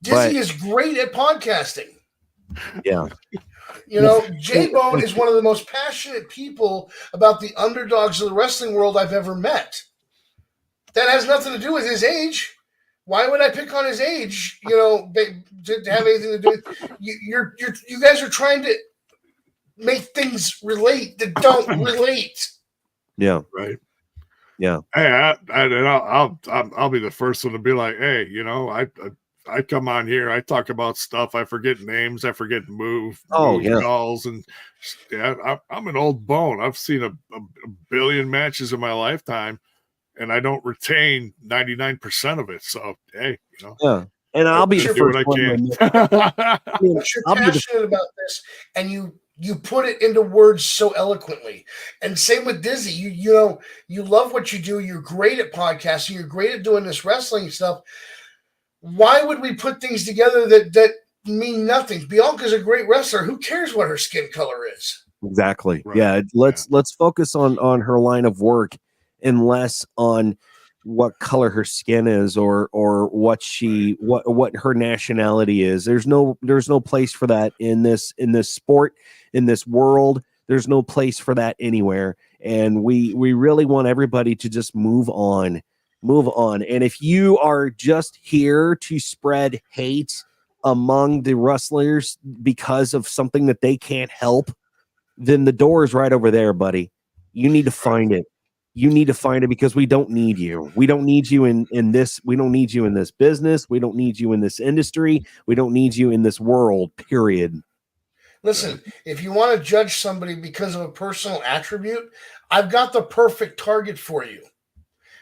[SPEAKER 4] Dizzy is great at podcasting.
[SPEAKER 2] Yeah.
[SPEAKER 4] You know, J-Bone is one of the most passionate people about the underdogs of the wrestling world I've ever met. That has nothing to do with his age. Why would I pick on his age? You know, to have anything to do with you guys are trying to make things relate that don't relate.
[SPEAKER 2] Yeah.
[SPEAKER 3] Right.
[SPEAKER 2] Yeah.
[SPEAKER 3] Hey, I'll be the first one to be like, hey, you know, I come on here, I talk about stuff, I forget names, I forget move calls, and I'm an old bone. I've seen a billion matches in my lifetime, and I don't retain 99% of it. So hey, you know,
[SPEAKER 2] yeah, and I'll be the first
[SPEAKER 4] one. But you're passionate about this, and you put it into words so eloquently. And same with Dizzy. You know, you love what you do. You're great at podcasting. You're great at doing this wrestling stuff. Why would we put things together that mean nothing? Bianca's a great wrestler. Who cares what her skin color is?
[SPEAKER 2] Exactly. Right. Yeah. Let's focus on her line of work and less on what color her skin is or what what her nationality is. There's no place for that in this sport, in this world. There's no place for that anywhere. And we really want everybody to just move on. And if you are just here to spread hate among the wrestlers because of something that they can't help, then the door is right over there, buddy. You need to find it. You need to find it because we don't need you. We don't need you in this. We don't need you in this business. We don't need you in this industry. We don't need you in this world, period.
[SPEAKER 4] Listen, if you want to judge somebody because of a personal attribute, I've got the perfect target for you.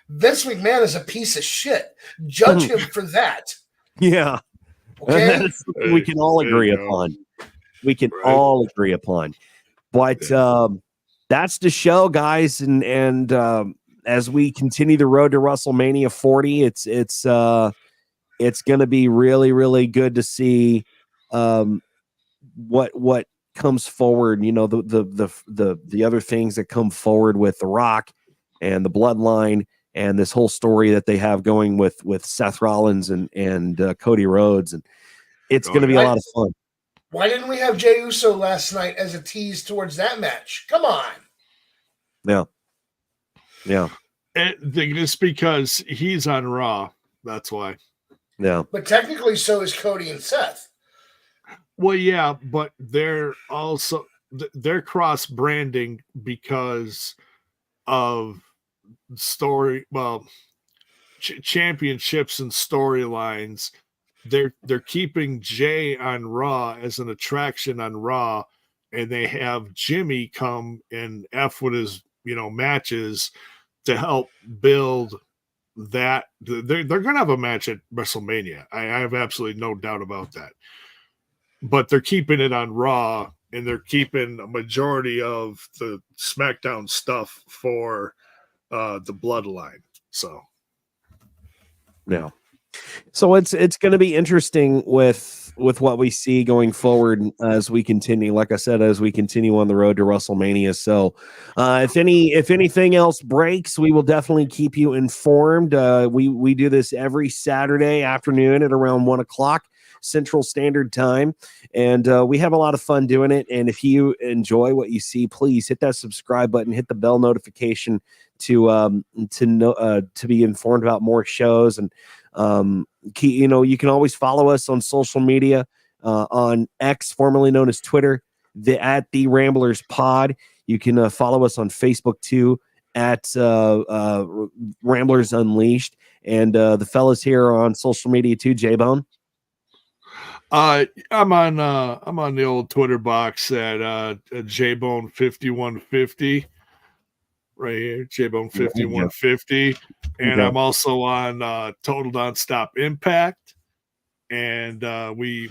[SPEAKER 4] Vince McMahon is a piece of shit. Judge him for that.
[SPEAKER 2] Yeah.
[SPEAKER 4] Okay.
[SPEAKER 2] We can all agree upon. We can all agree upon. But that's the show, guys. And as we continue the road to WrestleMania 40, it's going to be really, really good to see what comes forward. You know, the other things that come forward with The Rock and the Bloodline. And this whole story that they have going with Seth Rollins and Cody Rhodes, and it's going to be a lot of fun.
[SPEAKER 4] Why didn't we have Jey Uso last night as a tease towards that match? Come on.
[SPEAKER 2] Yeah.
[SPEAKER 3] It's because he's on Raw. That's why.
[SPEAKER 2] Yeah.
[SPEAKER 4] But technically, so is Cody and Seth.
[SPEAKER 3] Well, yeah, but they're cross branding because of story, championships and storylines. They're keeping Jay on Raw as an attraction on Raw, and they have Jimmy come and F with his matches to help build that. They're gonna have a match at WrestleMania. I have absolutely no doubt about that. But they're keeping it on Raw, and they're keeping a majority of the SmackDown stuff for the Bloodline. So
[SPEAKER 2] yeah. So it's going to be interesting with what we see going forward as we continue. Like I said, as we continue on the road to WrestleMania. So if anything else breaks, we will definitely keep you informed. We do this every Saturday afternoon at around 1:00 Central Standard Time, and we have a lot of fun doing it. And if you enjoy what you see, please hit that subscribe button, hit the bell notification to be informed about more shows. And you can always follow us on social media, on X, formerly known as Twitter, at the Ramblers Pod. You can follow us on Facebook too, at Ramblers Unleashed. And the fellas here are on social media too. J-Bone.
[SPEAKER 3] I'm on the old Twitter box at JBone5150. Right here, JBone5150. And I'm also on Total Nonstop Impact. and we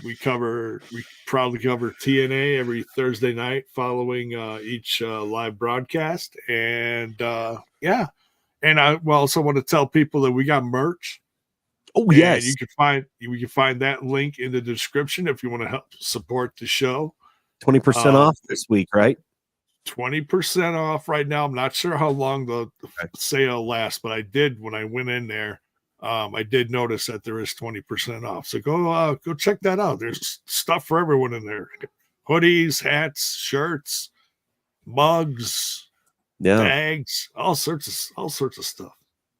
[SPEAKER 3] proudly cover TNA every Thursday night following each live broadcast. And and I also want to tell people that we got merch.
[SPEAKER 2] Oh, yes.
[SPEAKER 3] You can find that link in the description if you want to help support the show.
[SPEAKER 2] 20% off this week, right?
[SPEAKER 3] 20% off right now. I'm not sure how long the sale lasts, but I did when I went in there. I did notice that there is 20% off. So go check that out. There's stuff for everyone in there: hoodies, hats, shirts, mugs, bags, all sorts of stuff.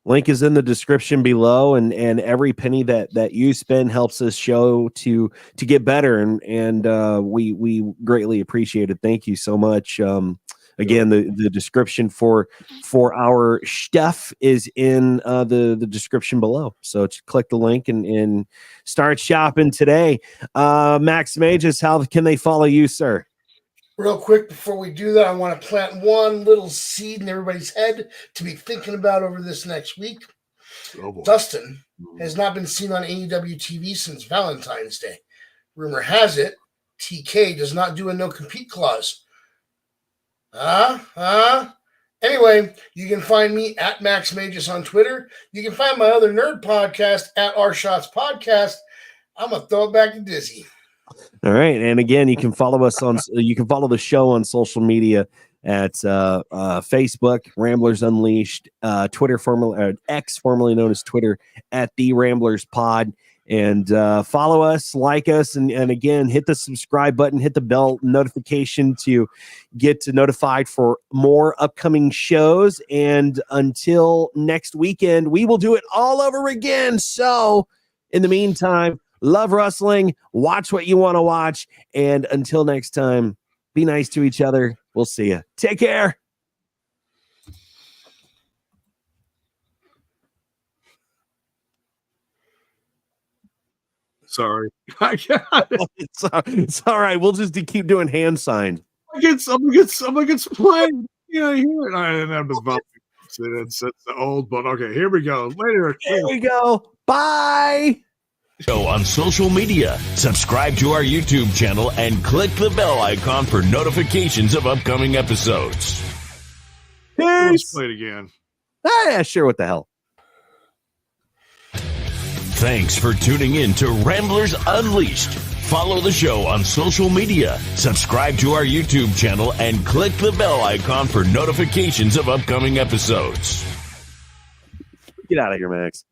[SPEAKER 2] Link is in the description below, and every penny that you spend helps us show to get better, and we greatly appreciate it. Thank you so much. Again, the description for our stuff is in the description below. So just click the link and start shopping today. Max Mages, how can they follow you, sir?
[SPEAKER 4] Real quick, before we do that, I want to plant one little seed in everybody's head to be thinking about over this next week. Dustin has not been seen on AEW TV since Valentine's Day. Rumor has it, TK does not do a no-compete clause. Anyway, you can find me at Max Magus on Twitter. You can find my other nerd podcast at R Shots Podcast. I'm going to throw it back to Dizzy.
[SPEAKER 2] All right, and again, you can follow us on. You can follow the show on social media at Facebook, Ramblers Unleashed, Twitter, X, formerly known as Twitter, at the Ramblers Pod, and follow us, like us, and again, hit the subscribe button, hit the bell notification to get notified for more upcoming shows. And until next weekend, we will do it all over again. So, in the meantime, love wrestling, watch what you want to watch, and until next time, be nice to each other. We'll see you. Take care.
[SPEAKER 3] Sorry.
[SPEAKER 2] It's all right. We'll just keep doing hand signs.
[SPEAKER 3] Someone gets playing. Yeah, here. I didn't have the vote. It's the old, but okay, here we go. Later.
[SPEAKER 2] Here we go. Bye.
[SPEAKER 1] Show on social media. Subscribe to our YouTube channel and click the bell icon for notifications of upcoming episodes.
[SPEAKER 3] Let's play it again.
[SPEAKER 2] Yeah, sure. What the hell?
[SPEAKER 1] Thanks for tuning in to Ramblers Unleashed. Follow the show on social media. Subscribe to our YouTube channel and click the bell icon for notifications of upcoming episodes.
[SPEAKER 2] Get out of here, Max.